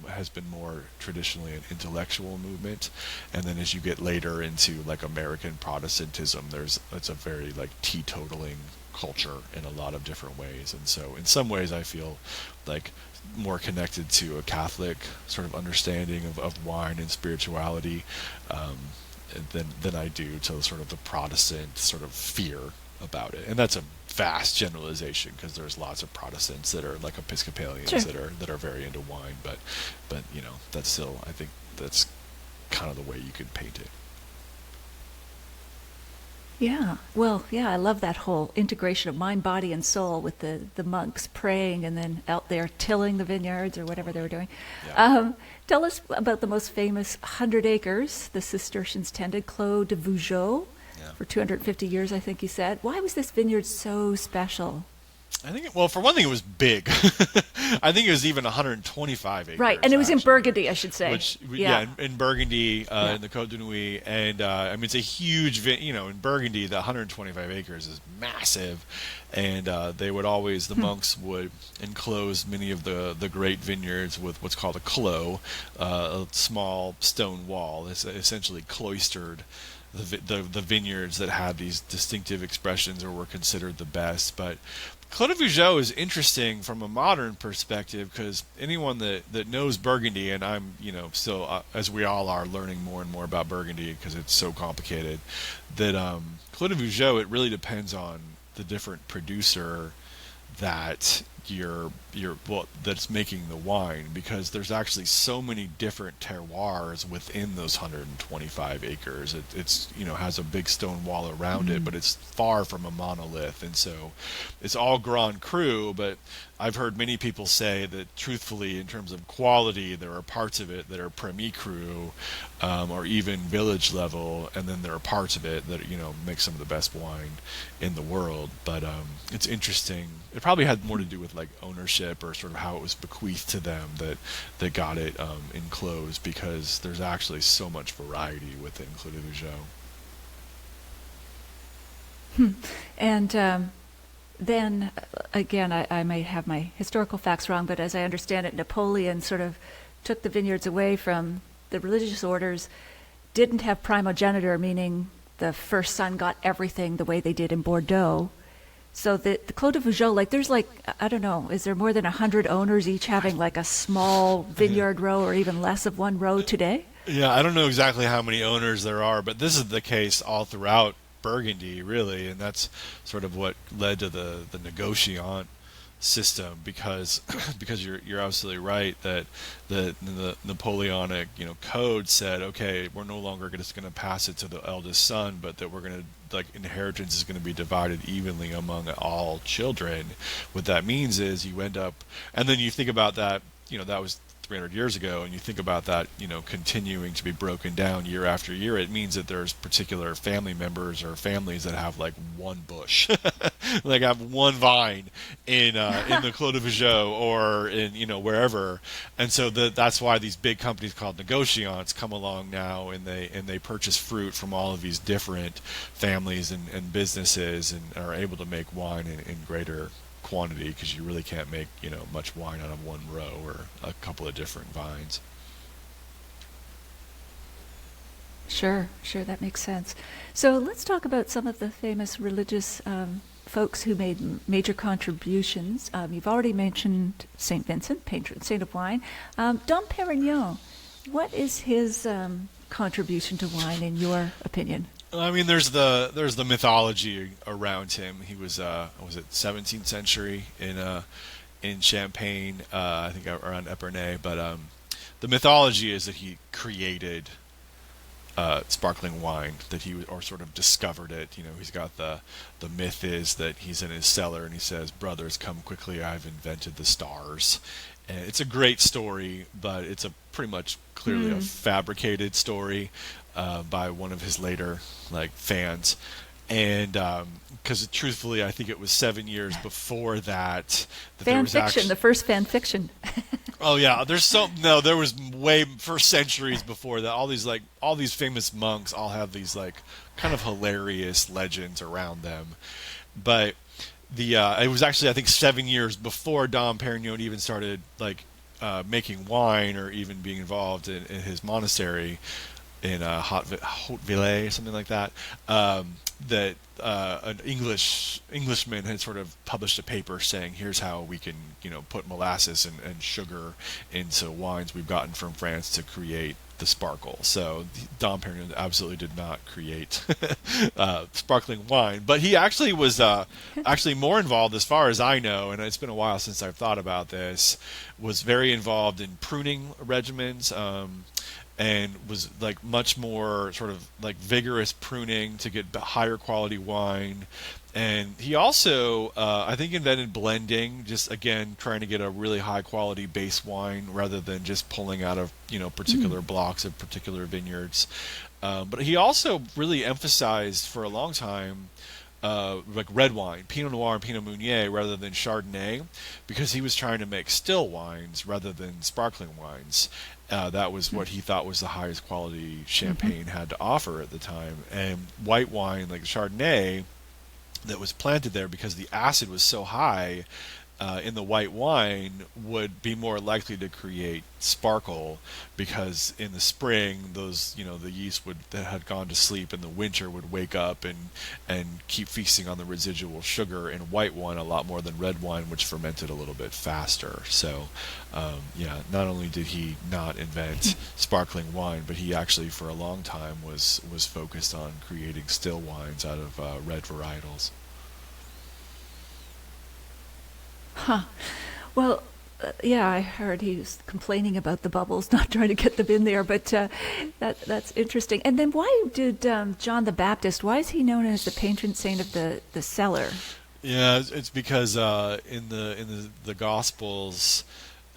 has been more traditionally an intellectual movement, and then as you get later into like American Protestantism, it's a very like teetotaling culture in a lot of different ways. And so in some ways I feel like more connected to a Catholic sort of understanding of wine and spirituality than I do to sort of the Protestant sort of fear about it. And that's a vast generalization, because there's lots of Protestants that are like Episcopalians Sure. that are very into wine, but that's still, I think that's kind of the way you could paint it. Yeah. Well, yeah, I love that whole integration of mind, body, and soul with the monks praying and then out there tilling the vineyards or whatever they were doing. Yeah. Tell us about the most famous 100 acres the Cistercians tended, Clos de Vougeot, Yeah. for 250 years, I think you said. Why was this vineyard so special? I think, well, for one thing, it was big. I think it was even 125 acres. Right, and it was in actually. Burgundy, I should say. Which, yeah. in Burgundy, Yeah. in the Côte de Nuit, and I mean, it's a huge, in Burgundy, the 125 acres is massive, and they would always, the monks would enclose many of the great vineyards with what's called a clos, a small stone wall. It's essentially cloistered the vineyards that had these distinctive expressions or were considered the best. But Clos de Vougeot is interesting from a modern perspective, because anyone that knows Burgundy, and I'm still as we all are learning more and more about Burgundy because it's so complicated, that Clos de Vougeot, it really depends on the different producer that that's making the wine, because there's actually so many different terroirs within those 125 acres. It's has a big stone wall around it, but it's far from a monolith, and so it's all Grand Cru. But I've heard many people say that, truthfully, in terms of quality, there are parts of it that are Premier Cru, or even village level, and then there are parts of it that make some of the best wine in the world. But it's interesting. It probably had more to do with like ownership, or sort of how it was bequeathed to them that got it enclosed, because there's actually so much variety within Clos de Vougeot. And then, again, I may have my historical facts wrong, but as I understand it, Napoleon sort of took the vineyards away from the religious orders, didn't have primogeniture, meaning the first son got everything the way they did in Bordeaux. So the Clos de Vougeot, there's I don't know, is there more than 100 owners, each having like a small vineyard row or even less of one row today? Yeah, I don't know exactly how many owners there are, but this is the case all throughout Burgundy, really, and that's sort of what led to the negociant system, because you're absolutely right that the Napoleonic code said, okay, we're no longer just going to pass it to the eldest son, but that we're going to, inheritance is going to be divided evenly among all children. What that means is you end up, and then you think about that, that was 300 years ago, and you think about that, continuing to be broken down year after year. It means that there's particular family members or families that have like one bush, like have one vine in the Clos de Vougeot, or in wherever, and so that's why these big companies called negociants come along now, and they purchase fruit from all of these different families and businesses, and are able to make wine in greater quantity, because you really can't make much wine out of one row or a couple of different vines. Sure, that makes sense. So let's talk about some of the famous religious folks who made major contributions. You've already mentioned Saint Vincent, patron saint of wine. Dom Perignon, what is his contribution to wine in your opinion? I mean, there's the mythology around him. He was was it 17th century in Champagne, I think around Epernay. But the mythology is that he created sparkling wine, that or sort of discovered it. He's got the myth is that he's in his cellar and he says, "Brothers, come quickly! I've invented the stars." And it's a great story, but it's a pretty much clearly a fabricated story by one of his later fans, and because truthfully, I think it was 7 years before that Fan fiction, the first fan fiction. Oh yeah, there was way for centuries before that. All these famous monks all have these kind of hilarious legends around them, but it was actually, I think, 7 years before Dom Perignon even started making wine or even being involved in his monastery in Hauteville, something like that. That an Englishman had sort of published a paper saying, here's how we can, put molasses and sugar into wines we've gotten from France to create the sparkle. So Dom Perignon absolutely did not create sparkling wine, but he actually was actually more involved, as far as I know, and it's been a while since I've thought about this, was very involved in pruning regimens, and was like much more sort of like vigorous pruning to get higher quality wine. And he also, I think, invented blending, just again trying to get a really high quality base wine rather than just pulling out of particular blocks of particular vineyards. But he also really emphasized for a long time like red wine, Pinot Noir and Pinot Meunier, rather than Chardonnay, because he was trying to make still wines rather than sparkling wines. That was what he thought was the highest quality champagne had to offer at the time. And white wine like Chardonnay that was planted there, because the acid was so high in the white wine, would be more likely to create sparkle, because in the spring those the yeast that had gone to sleep in the winter would wake up and keep feasting on the residual sugar in white wine a lot more than red wine, which fermented a little bit faster. So not only did he not invent sparkling wine, but he actually for a long time was focused on creating still wines out of red varietals. Huh. Well, I heard he was complaining about the bubbles, not trying to get them in there, but that's interesting. And then why did John the Baptist, why is he known as the patron saint of the cellar? Yeah, it's because in the Gospels,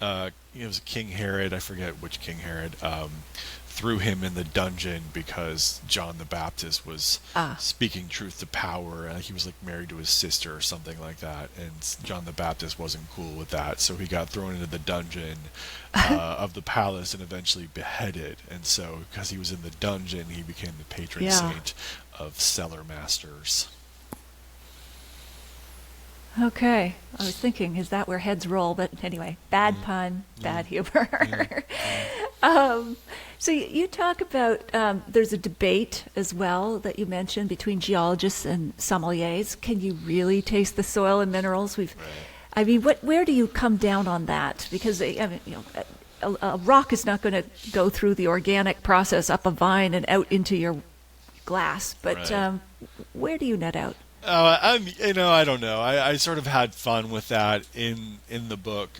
it was King Herod, I forget which King Herod, threw him in the dungeon because John the Baptist was speaking truth to power. He was like married to his sister or something like that, and John the Baptist wasn't cool with that, so he got thrown into the dungeon of the palace and eventually beheaded. And so because he was in the dungeon, he became the patron saint of cellar masters. Okay. I was thinking, is that where heads roll? But anyway, bad pun, bad humor. So you talk about, there's a debate as well that you mentioned between geologists and sommeliers. Can you really taste the soil and minerals? I mean, where do you come down on that? Because a rock is not going to go through the organic process up a vine and out into your glass. But where do you net out? I don't know. I sort of had fun with that in the book.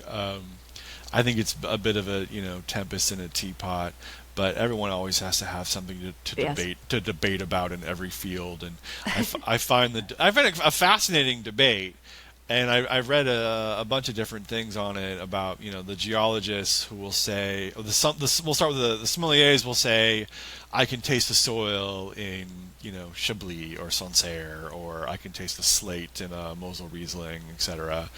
I think it's a bit of a tempest in a teapot, but everyone always has to have something to debate about in every field, and I find it a fascinating debate. And I've read a bunch of different things on it about the geologists who will say, we'll start with the sommeliers will say, I can taste the soil in Chablis or Sancerre, or I can taste the slate in a Mosel Riesling, etc.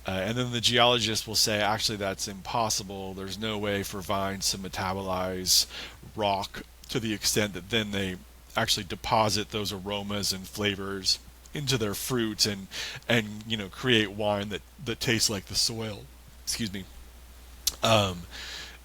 And then the geologist will say, actually, that's impossible. There's no way for vines to metabolize rock to the extent that then they actually deposit those aromas and flavors into their fruits and create wine that tastes like the soil. Excuse me. And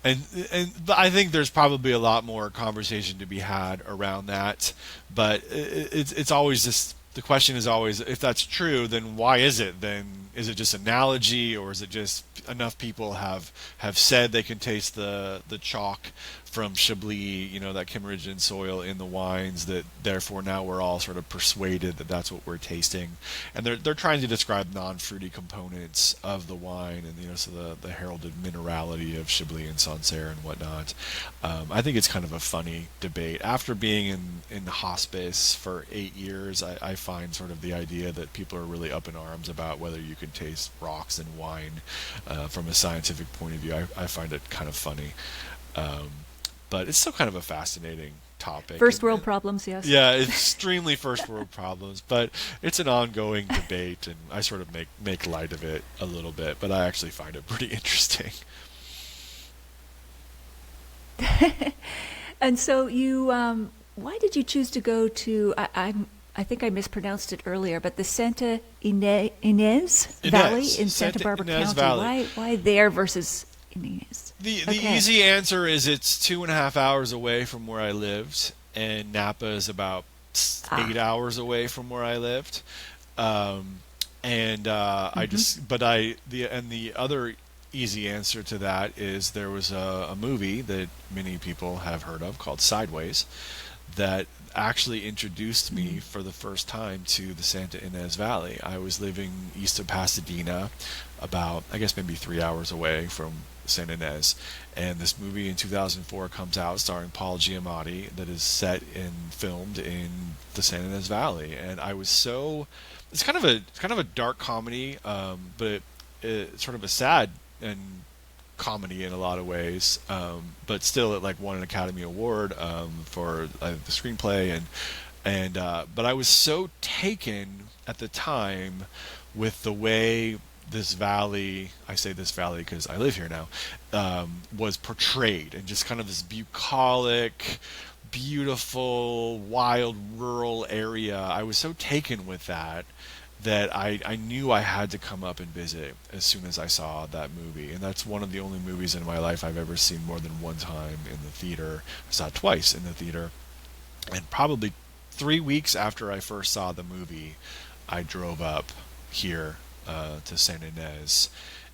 I think there's probably a lot more conversation to be had around that, but it's always just, the question is always, if that's true, then why is it? Then is it just analogy, or is it just enough people have said they can taste the chalk from Chablis, that Kimmeridgian soil in the wines, that therefore now we're all sort of persuaded that that's what we're tasting. And they're trying to describe non-fruity components of the wine, and so the heralded minerality of Chablis and Sancerre and whatnot. I think it's kind of a funny debate. After being in hospice for 8 years, I find sort of the idea that people are really up in arms about whether you can taste rocks in wine from a scientific point of view. I find it kind of funny. But it's still kind of a fascinating topic. First world problems, yes. Yeah, extremely first world problems, but it's an ongoing debate, and I sort of make light of it a little bit, but I actually find it pretty interesting. And so you, why did you choose to go to, I think I mispronounced it earlier, but the Santa Ynez Valley in Santa Barbara County? Valley. Why there versus Ynez. The Okay. easy answer is it's 2.5 hours away from where I lived, and Napa is about Ah. 8 hours away from where I lived. Um, and I Mm-hmm. just, but I the and the other easy answer to that is there was a movie that many people have heard of called Sideways that actually introduced me for the first time to the Santa Ynez Valley. I was living east of Pasadena, about, I guess, maybe 3 hours away from Santa Ynez, and this movie in 2004 comes out starring Paul Giamatti that is set and filmed in the Santa Ynez Valley, and I was so it's kind of a dark comedy, but it's sort of a sad and comedy in a lot of ways, but still it like won an Academy Award for the screenplay, and but I was so taken at the time with the way this valley, I say this valley because I live here now, was portrayed, and just kind of this bucolic, beautiful, wild, rural area. I was so taken with that I knew I had to come up and visit as soon as I saw that movie. And that's one of the only movies in my life I've ever seen more than one time in the theater. I saw it twice in the theater. And probably 3 weeks after I first saw the movie, I drove up here to Santa Ynez,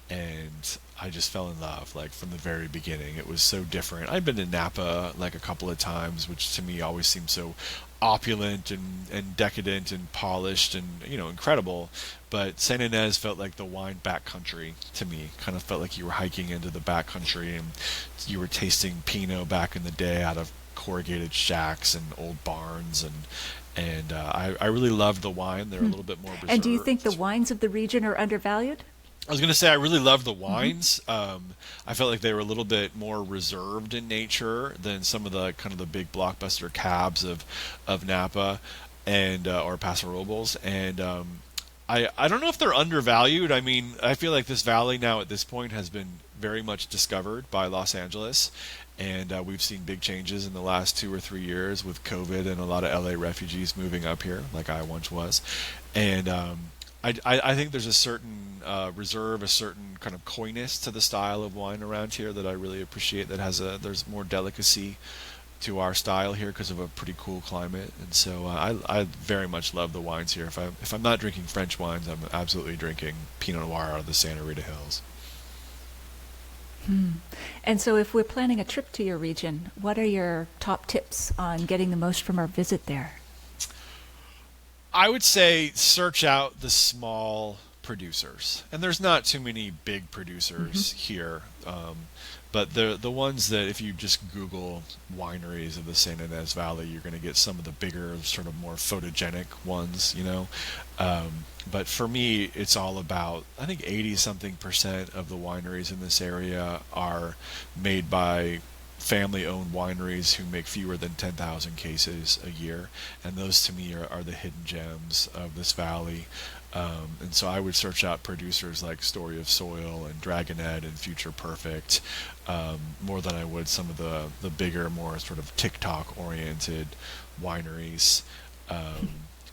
and I just fell in love, like, from the very beginning. It was so different. I'd been to Napa like a couple of times, which to me always seemed so opulent and decadent and polished and, incredible. But Santa Ynez felt like the wine backcountry to me. Kind of felt like you were hiking into the backcountry and you were tasting Pinot back in the day out of corrugated shacks and old barns, and I really loved the wine. They're a little bit more And do you think the reserved. wines of the region are undervalued? I was going to say I really love the Mm-hmm. wines. I felt like they were a little bit more reserved in nature than some of the kind of the big blockbuster cabs of Napa and or Paso Robles. And I don't know if they're undervalued. I mean, I feel like this valley now at this point has been very much discovered by Los Angeles, and we've seen big changes in the last 2 or 3 years with COVID and a lot of LA refugees moving up here, like I once was, and I think there's a certain reserve, a certain kind of coyness to the style of wine around here that I really appreciate. There's more delicacy to our style here because of a pretty cool climate, and so I very much love the wines here. If I'm not drinking French wines, I'm absolutely drinking Pinot Noir out of the Santa Rita Hills. And so if we're planning a trip to your region, what are your top tips on getting the most from our visit there? I would say search out the small producers, and there's not too many big producers here, but the ones that if you just Google wineries of the Santa Ynez Valley, you're going to get some of the bigger, sort of more photogenic ones. But for me, it's all about, I think 80 something percent of the wineries in this area are made by family-owned wineries who make fewer than 10,000 cases a year, and those to me are the hidden gems of this valley. And so I would search out producers like Story of Soil and Dragonette and Future Perfect, more than I would some of the bigger, more sort of TikTok-oriented wineries.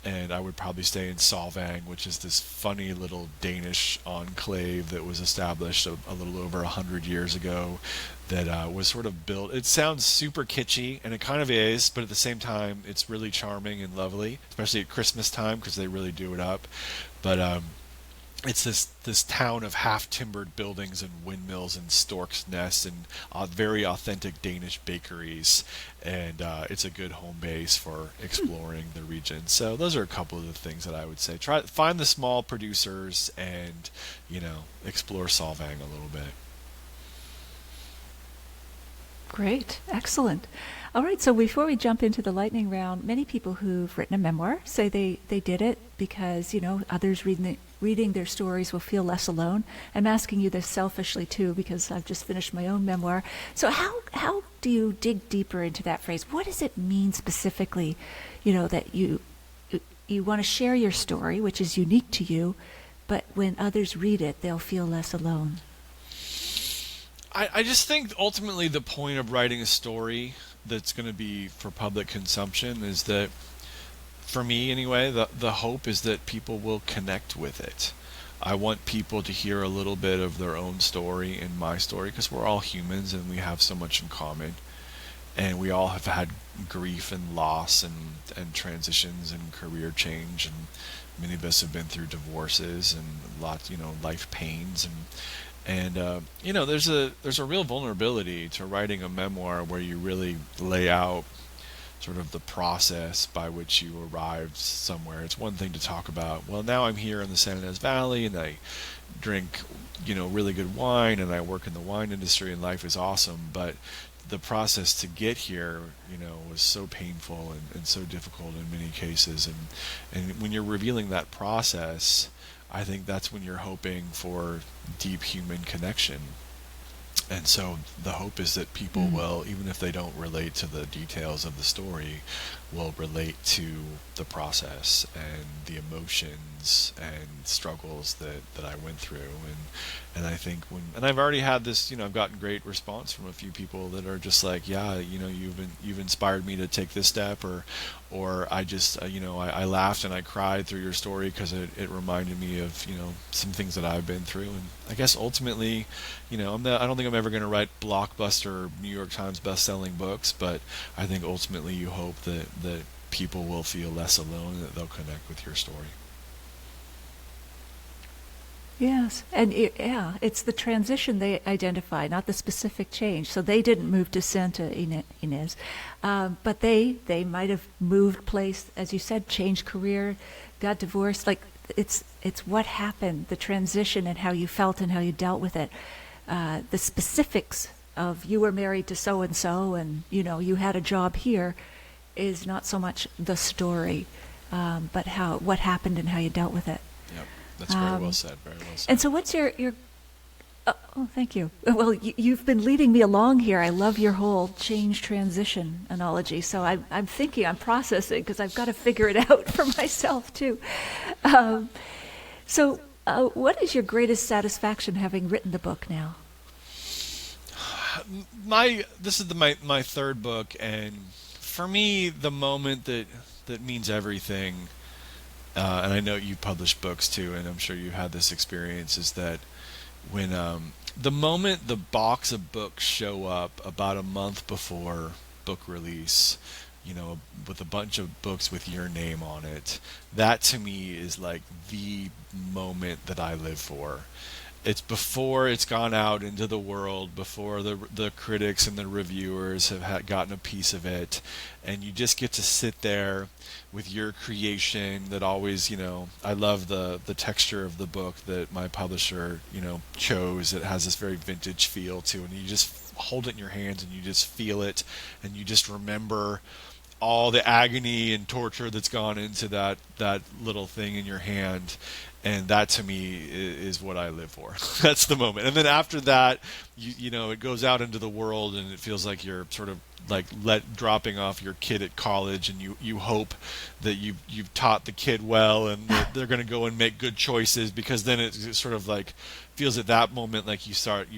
And I would probably stay in Solvang, which is this funny little Danish enclave that was established a little over 100 years ago, that was sort of built. It sounds super kitschy, and it kind of is, but at the same time, it's really charming and lovely, especially at Christmas time because they really do it up. But it's this town of half-timbered buildings and windmills and stork's nests and very authentic Danish bakeries, and it's a good home base for exploring the region. So those are a couple of the things that I would say. Try find the small producers and explore Solvang a little bit. Great, excellent. All right, so before we jump into the lightning round, many people who've written a memoir say they did it because, others reading their stories will feel less alone. I'm asking you this selfishly too because I've just finished my own memoir. So how do you dig deeper into that phrase? What does it mean specifically, that you want to share your story, which is unique to you, but when others read it, they'll feel less alone? I just think ultimately the point of writing a story that's going to be for public consumption is that, for me anyway, the hope is that people will connect with it. I want people to hear a little bit of their own story and my story, because we're all humans and we have so much in common. And we all have had grief and loss and transitions and career change, and many of us have been through divorces and lots, life pains, and there's a real vulnerability to writing a memoir where you really lay out sort of the process by which you arrived somewhere. It's one thing to talk about, well, now I'm here in the Santa Ynez Valley and I drink, really good wine and I work in the wine industry and life is awesome, but the process to get here, was so painful and so difficult in many cases. And when you're revealing that process, I think that's when you're hoping for deep human connection. And so the hope is that people will, even if they don't relate to the details of the story, will relate to the process and the emotions and struggles that I went through. And I think and I've already had this, I've gotten great response from a few people that are just like, yeah, you've inspired me to take this step, or I just, I laughed and I cried through your story because it reminded me of, some things that I've been through. And I guess ultimately, I don't think I'm ever going to write blockbuster New York Times best-selling books, but I think ultimately you hope that people will feel less alone and that they'll connect with your story. Yes, and it's the transition they identify, not the specific change. So they didn't move to Santa Ynez, but they might have moved place, as you said, changed career, got divorced. Like it's what happened, the transition, and how you felt and how you dealt with it. The specifics of you were married to so and so, and you had a job here, is not so much the story, but what happened and how you dealt with it. Yep. That's very well said. Very well said. And so, what's your? Oh, thank you. Well, you've been leading me along here. I love your whole change transition analogy. So I'm processing because I've got to figure it out for myself too. What is your greatest satisfaction having written the book now? This is my third book, and for me, the moment that means everything. And I know you publish books too, and I'm sure you had this experience, is that when the moment the box of books show up about a month before book release, with a bunch of books with your name on it, that to me is like the moment that I live for. It's before it's gone out into the world, before the critics and the reviewers have gotten a piece of it, and you just get to sit there with your creation that always, I love the texture of the book that my publisher, chose. It has this very vintage feel to it, and you just hold it in your hands and you just feel it, and you just remember all the agony and torture that's gone into that little thing in your hand. And that to me is what I live for. That's the moment. And then after that, it goes out into the world, and it feels like you're sort of like dropping off your kid at college, and you hope that you've taught the kid well, and that they're going to go and make good choices, because then it sort of like feels at that moment like you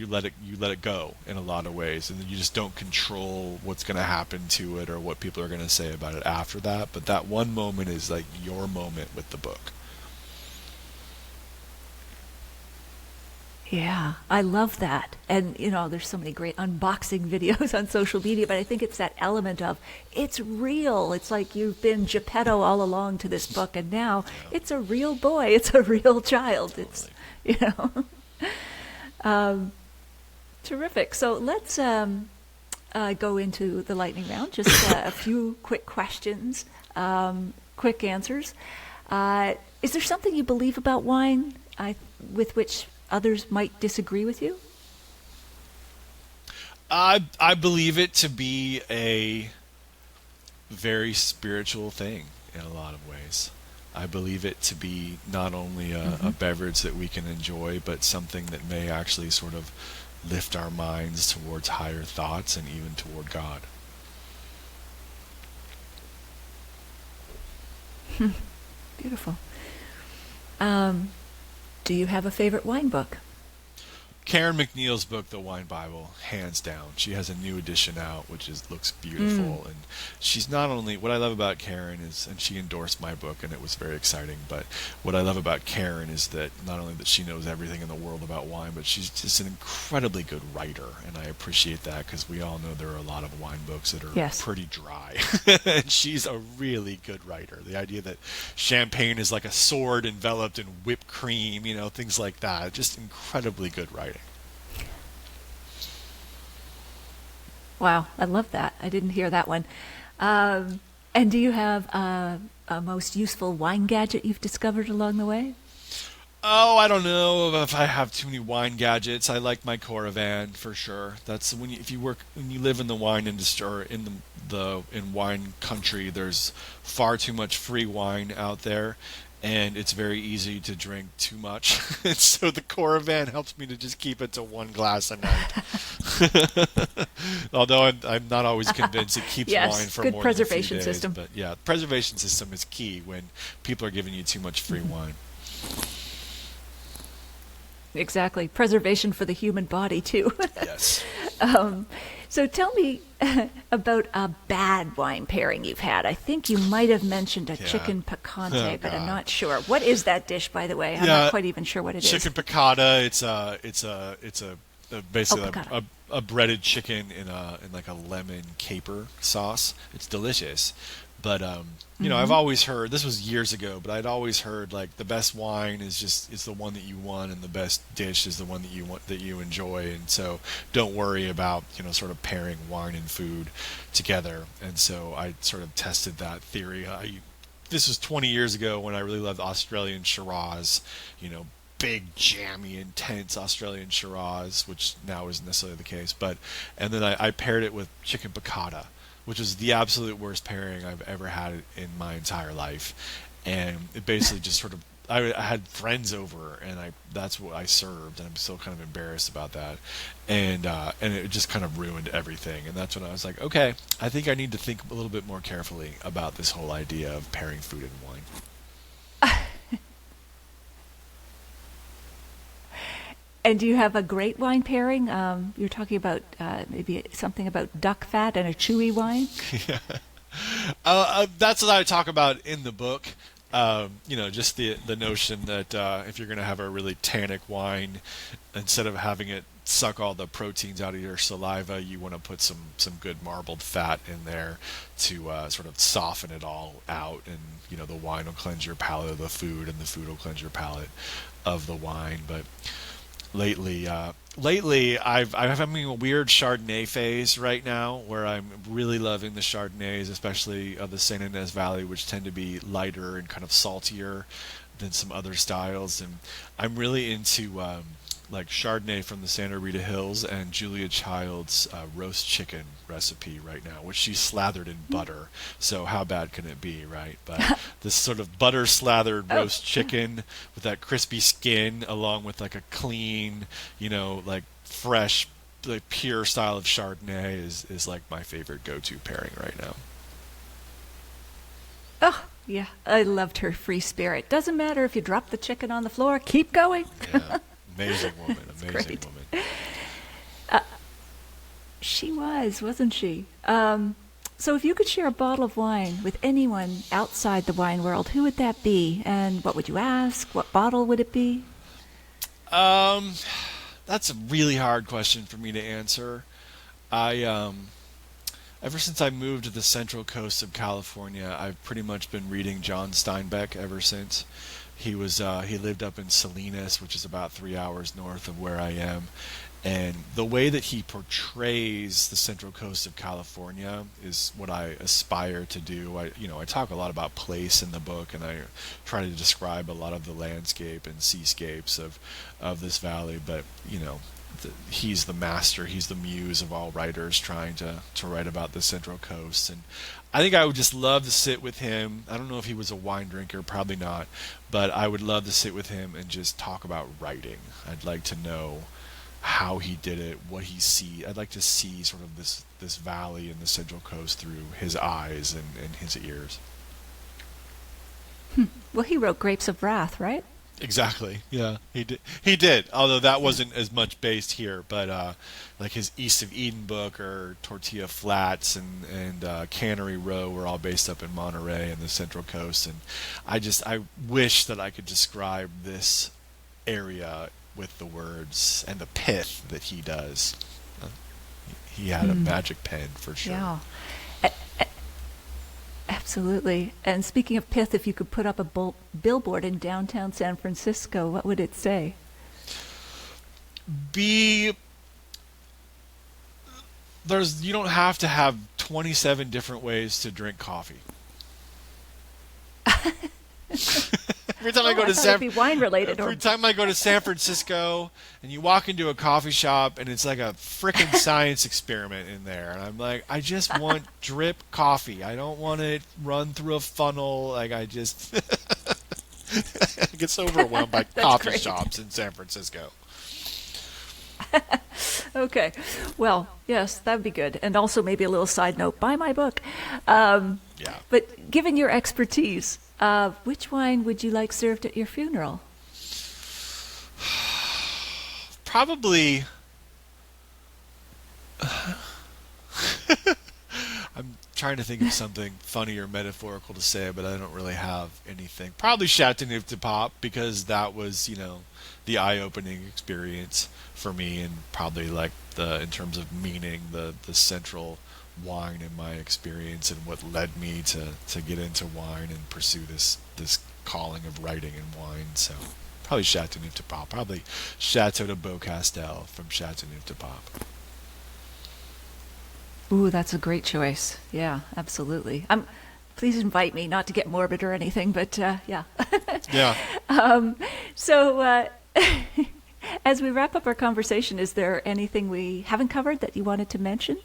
let it go in a lot of ways, and then you just don't control what's going to happen to it or what people are going to say about it after that. But that one moment is like your moment with the book. Yeah, I love that. And, there's so many great unboxing videos on social media, but I think it's that element of, it's real. It's like you've been Geppetto all along to this book, and now it's a real boy. It's a real child. Totally. It's, terrific. So let's go into the lightning round. Just a few quick questions, quick answers. Is there something you believe about wine with which others might disagree with you? I believe it to be a very spiritual thing in a lot of ways. I believe it to be not only a beverage that we can enjoy, but something that may actually sort of lift our minds towards higher thoughts and even toward God. Beautiful. Do you have a favorite wine book? Karen McNeil's book, The Wine Bible, hands down. She has a new edition out, which looks beautiful. And she's not only, what I love about Karen is, and she endorsed my book, and it was very exciting, but what I love about Karen is that not only that she knows everything in the world about wine, but she's just an incredibly good writer, and I appreciate that because we all know there are a lot of wine books that are pretty dry. And she's a really good writer. The idea that champagne is like a sword enveloped in whipped cream, things like that. Just incredibly good writing. Wow, I love that. I didn't hear that one. And do you have a most useful wine gadget you've discovered along the way? Oh, I don't know if I have too many wine gadgets. I like my Coravan for sure. That's when you live in the wine industry or in in wine country. There's far too much free wine out there, and it's very easy to drink too much. And so the Coravan helps me to just keep it to one glass a night. Although I'm not always convinced it keeps wine for good more preservation than a few days. system. But yeah, preservation system is key when people are giving you too much free wine. Exactly. Preservation for the human body, too. Yes. So tell me about a bad wine pairing you've had. I think you might have mentioned a chicken picante, but I'm not sure. What is that dish, by the way? I'm not quite even sure what it is. Chicken piccata. It's basically a breaded chicken in like a lemon caper sauce. It's delicious. But I've always heard, this was years ago, but I'd always heard like the best wine is the one that you want, and the best dish is the one that you want, that you enjoy. And so don't worry about sort of pairing wine and food together. And so I sort of tested that theory. This was 20 years ago when I really loved Australian Shiraz, big, jammy, intense Australian Shiraz, which now isn't necessarily the case. And then I paired it with chicken piccata, which is the absolute worst pairing I've ever had in my entire life. And it basically just sort of, I had friends over, and that's what I served, and I'm still kind of embarrassed about that. And it just kind of ruined everything. And that's when I was like, okay, I think I need to think a little bit more carefully about this whole idea of pairing food and wine. And do you have a great wine pairing? You're talking about maybe something about duck fat and a chewy wine? Yeah. That's what I talk about in the book. Just the notion that if you're going to have a really tannic wine, instead of having it suck all the proteins out of your saliva, you want to put some good marbled fat in there to sort of soften it all out. And, the wine will cleanse your palate of the food, and the food will cleanse your palate of the wine. But lately I'm having a weird Chardonnay phase right now, where I'm really loving the Chardonnays, especially of the Santa Ynez Valley, which tend to be lighter and kind of saltier than some other styles. And I'm really into like Chardonnay from the Santa Rita Hills and Julia Child's roast chicken recipe right now, which she's slathered in butter. So how bad can it be, right? But this sort of butter slathered roast chicken with that crispy skin, along with like a clean, like fresh, like pure style of Chardonnay is like my favorite go-to pairing right now. Oh, yeah. I loved her free spirit. Doesn't matter if you drop the chicken on the floor, keep going. Yeah. Amazing woman. Amazing woman. She wasn't she? So if you could share a bottle of wine with anyone outside the wine world, who would that be? And what would you ask? What bottle would it be? That's a really hard question for me to answer. Ever since I moved to the central coast of California, I've pretty much been reading John Steinbeck ever since. He lived up in Salinas, which is about 3 hours north of where I am. And the way that he portrays the central coast of California is what I aspire to do. I talk a lot about place in the book, and I try to describe a lot of the landscape and seascapes of this valley. But he's the master, he's the muse of all writers trying to write about the central coast. And I think I would just love to sit with him. I don't know if he was a wine drinker, probably not, but I would love to sit with him and just talk about writing. I'd like to know how he did it, what he sees. I'd like to see sort of this valley and the central coast through his eyes and his ears. Well, he wrote Grapes of Wrath, right? Exactly. Yeah, he did. He did. Although that wasn't as much based here, but like his East of Eden book or Tortilla Flats and Cannery Row were all based up in Monterey and the Central Coast. And I wish that I could describe this area with the words and the pith that he does. Uh, he had a magic pen for sure. Yeah. Absolutely. And speaking of pith, if you could put up a billboard in downtown San Francisco, what would it say? You don't have to have 27 different ways to drink coffee. Every time I go to it'd be wine related. Every time I go to San Francisco and you walk into a coffee shop and it's like a frickin' science experiment in there, and I'm like, I just want drip coffee. I don't want it run through a funnel. Like I just I get so overwhelmed by coffee shops in San Francisco. Okay. Well, yes, that'd be good. And also maybe a little side note, buy my book. Yeah. But given your expertise, which wine would you like served at your funeral? Probably. I'm trying to think of something funny or metaphorical to say, but I don't really have anything. Probably Châteauneuf-du-Pape, because that was, the eye-opening experience for me, and probably like in terms of meaning, the central wine in my experience and what led me to get into wine and pursue this calling of writing in wine. So probably Châteauneuf-du-Pape, probably Château de Beaucastel from Châteauneuf-du-Pape. Ooh, that's a great choice. Yeah, absolutely. Please invite me, not to get morbid or anything, but yeah. Yeah. So as we wrap up our conversation, is there anything we haven't covered that you wanted to mention?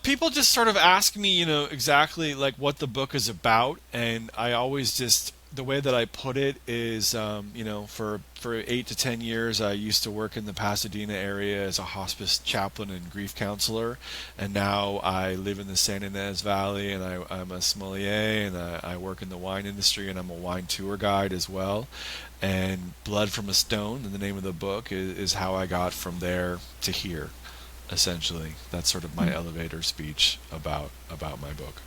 People just sort of ask me, exactly like what the book is about, and I always the way that I put it is, for 8 to 10 years, I used to work in the Pasadena area as a hospice chaplain and grief counselor, and now I live in the Santa Ynez Valley, and I'm a sommelier, and I work in the wine industry, and I'm a wine tour guide as well. And Blood from a Stone, and the name of the book, is how I got from there to here. Essentially, that's sort of my elevator speech about my book.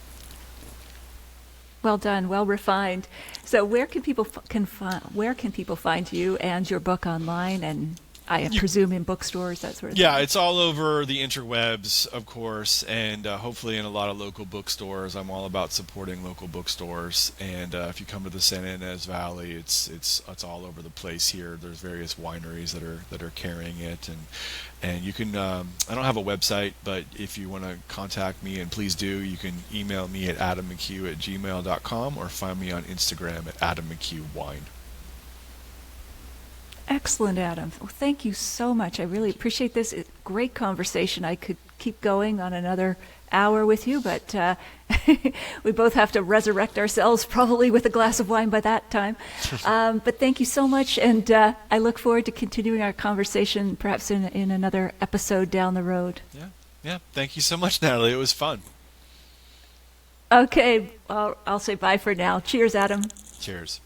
Well done, well refined. So, where can people find you and your book online, and I presume in bookstores, that sort of thing? Yeah, it's all over the interwebs, of course, and hopefully in a lot of local bookstores. I'm all about supporting local bookstores, and if you come to the Santa Ynez Valley, it's all over the place here. There's various wineries that are carrying it, and you can. I don't have a website, but if you want to contact me, and please do, you can email me at adammchugh@gmail.com or find me on Instagram at adammchugh.wine. Excellent, Adam. Well, thank you so much. I really appreciate this. Great conversation. I could keep going on another hour with you, but we both have to resurrect ourselves probably with a glass of wine by that time. But thank you so much, and I look forward to continuing our conversation perhaps in another episode down the road. Yeah. Thank you so much, Natalie. It was fun. Okay, I'll say bye for now. Cheers, Adam. Cheers.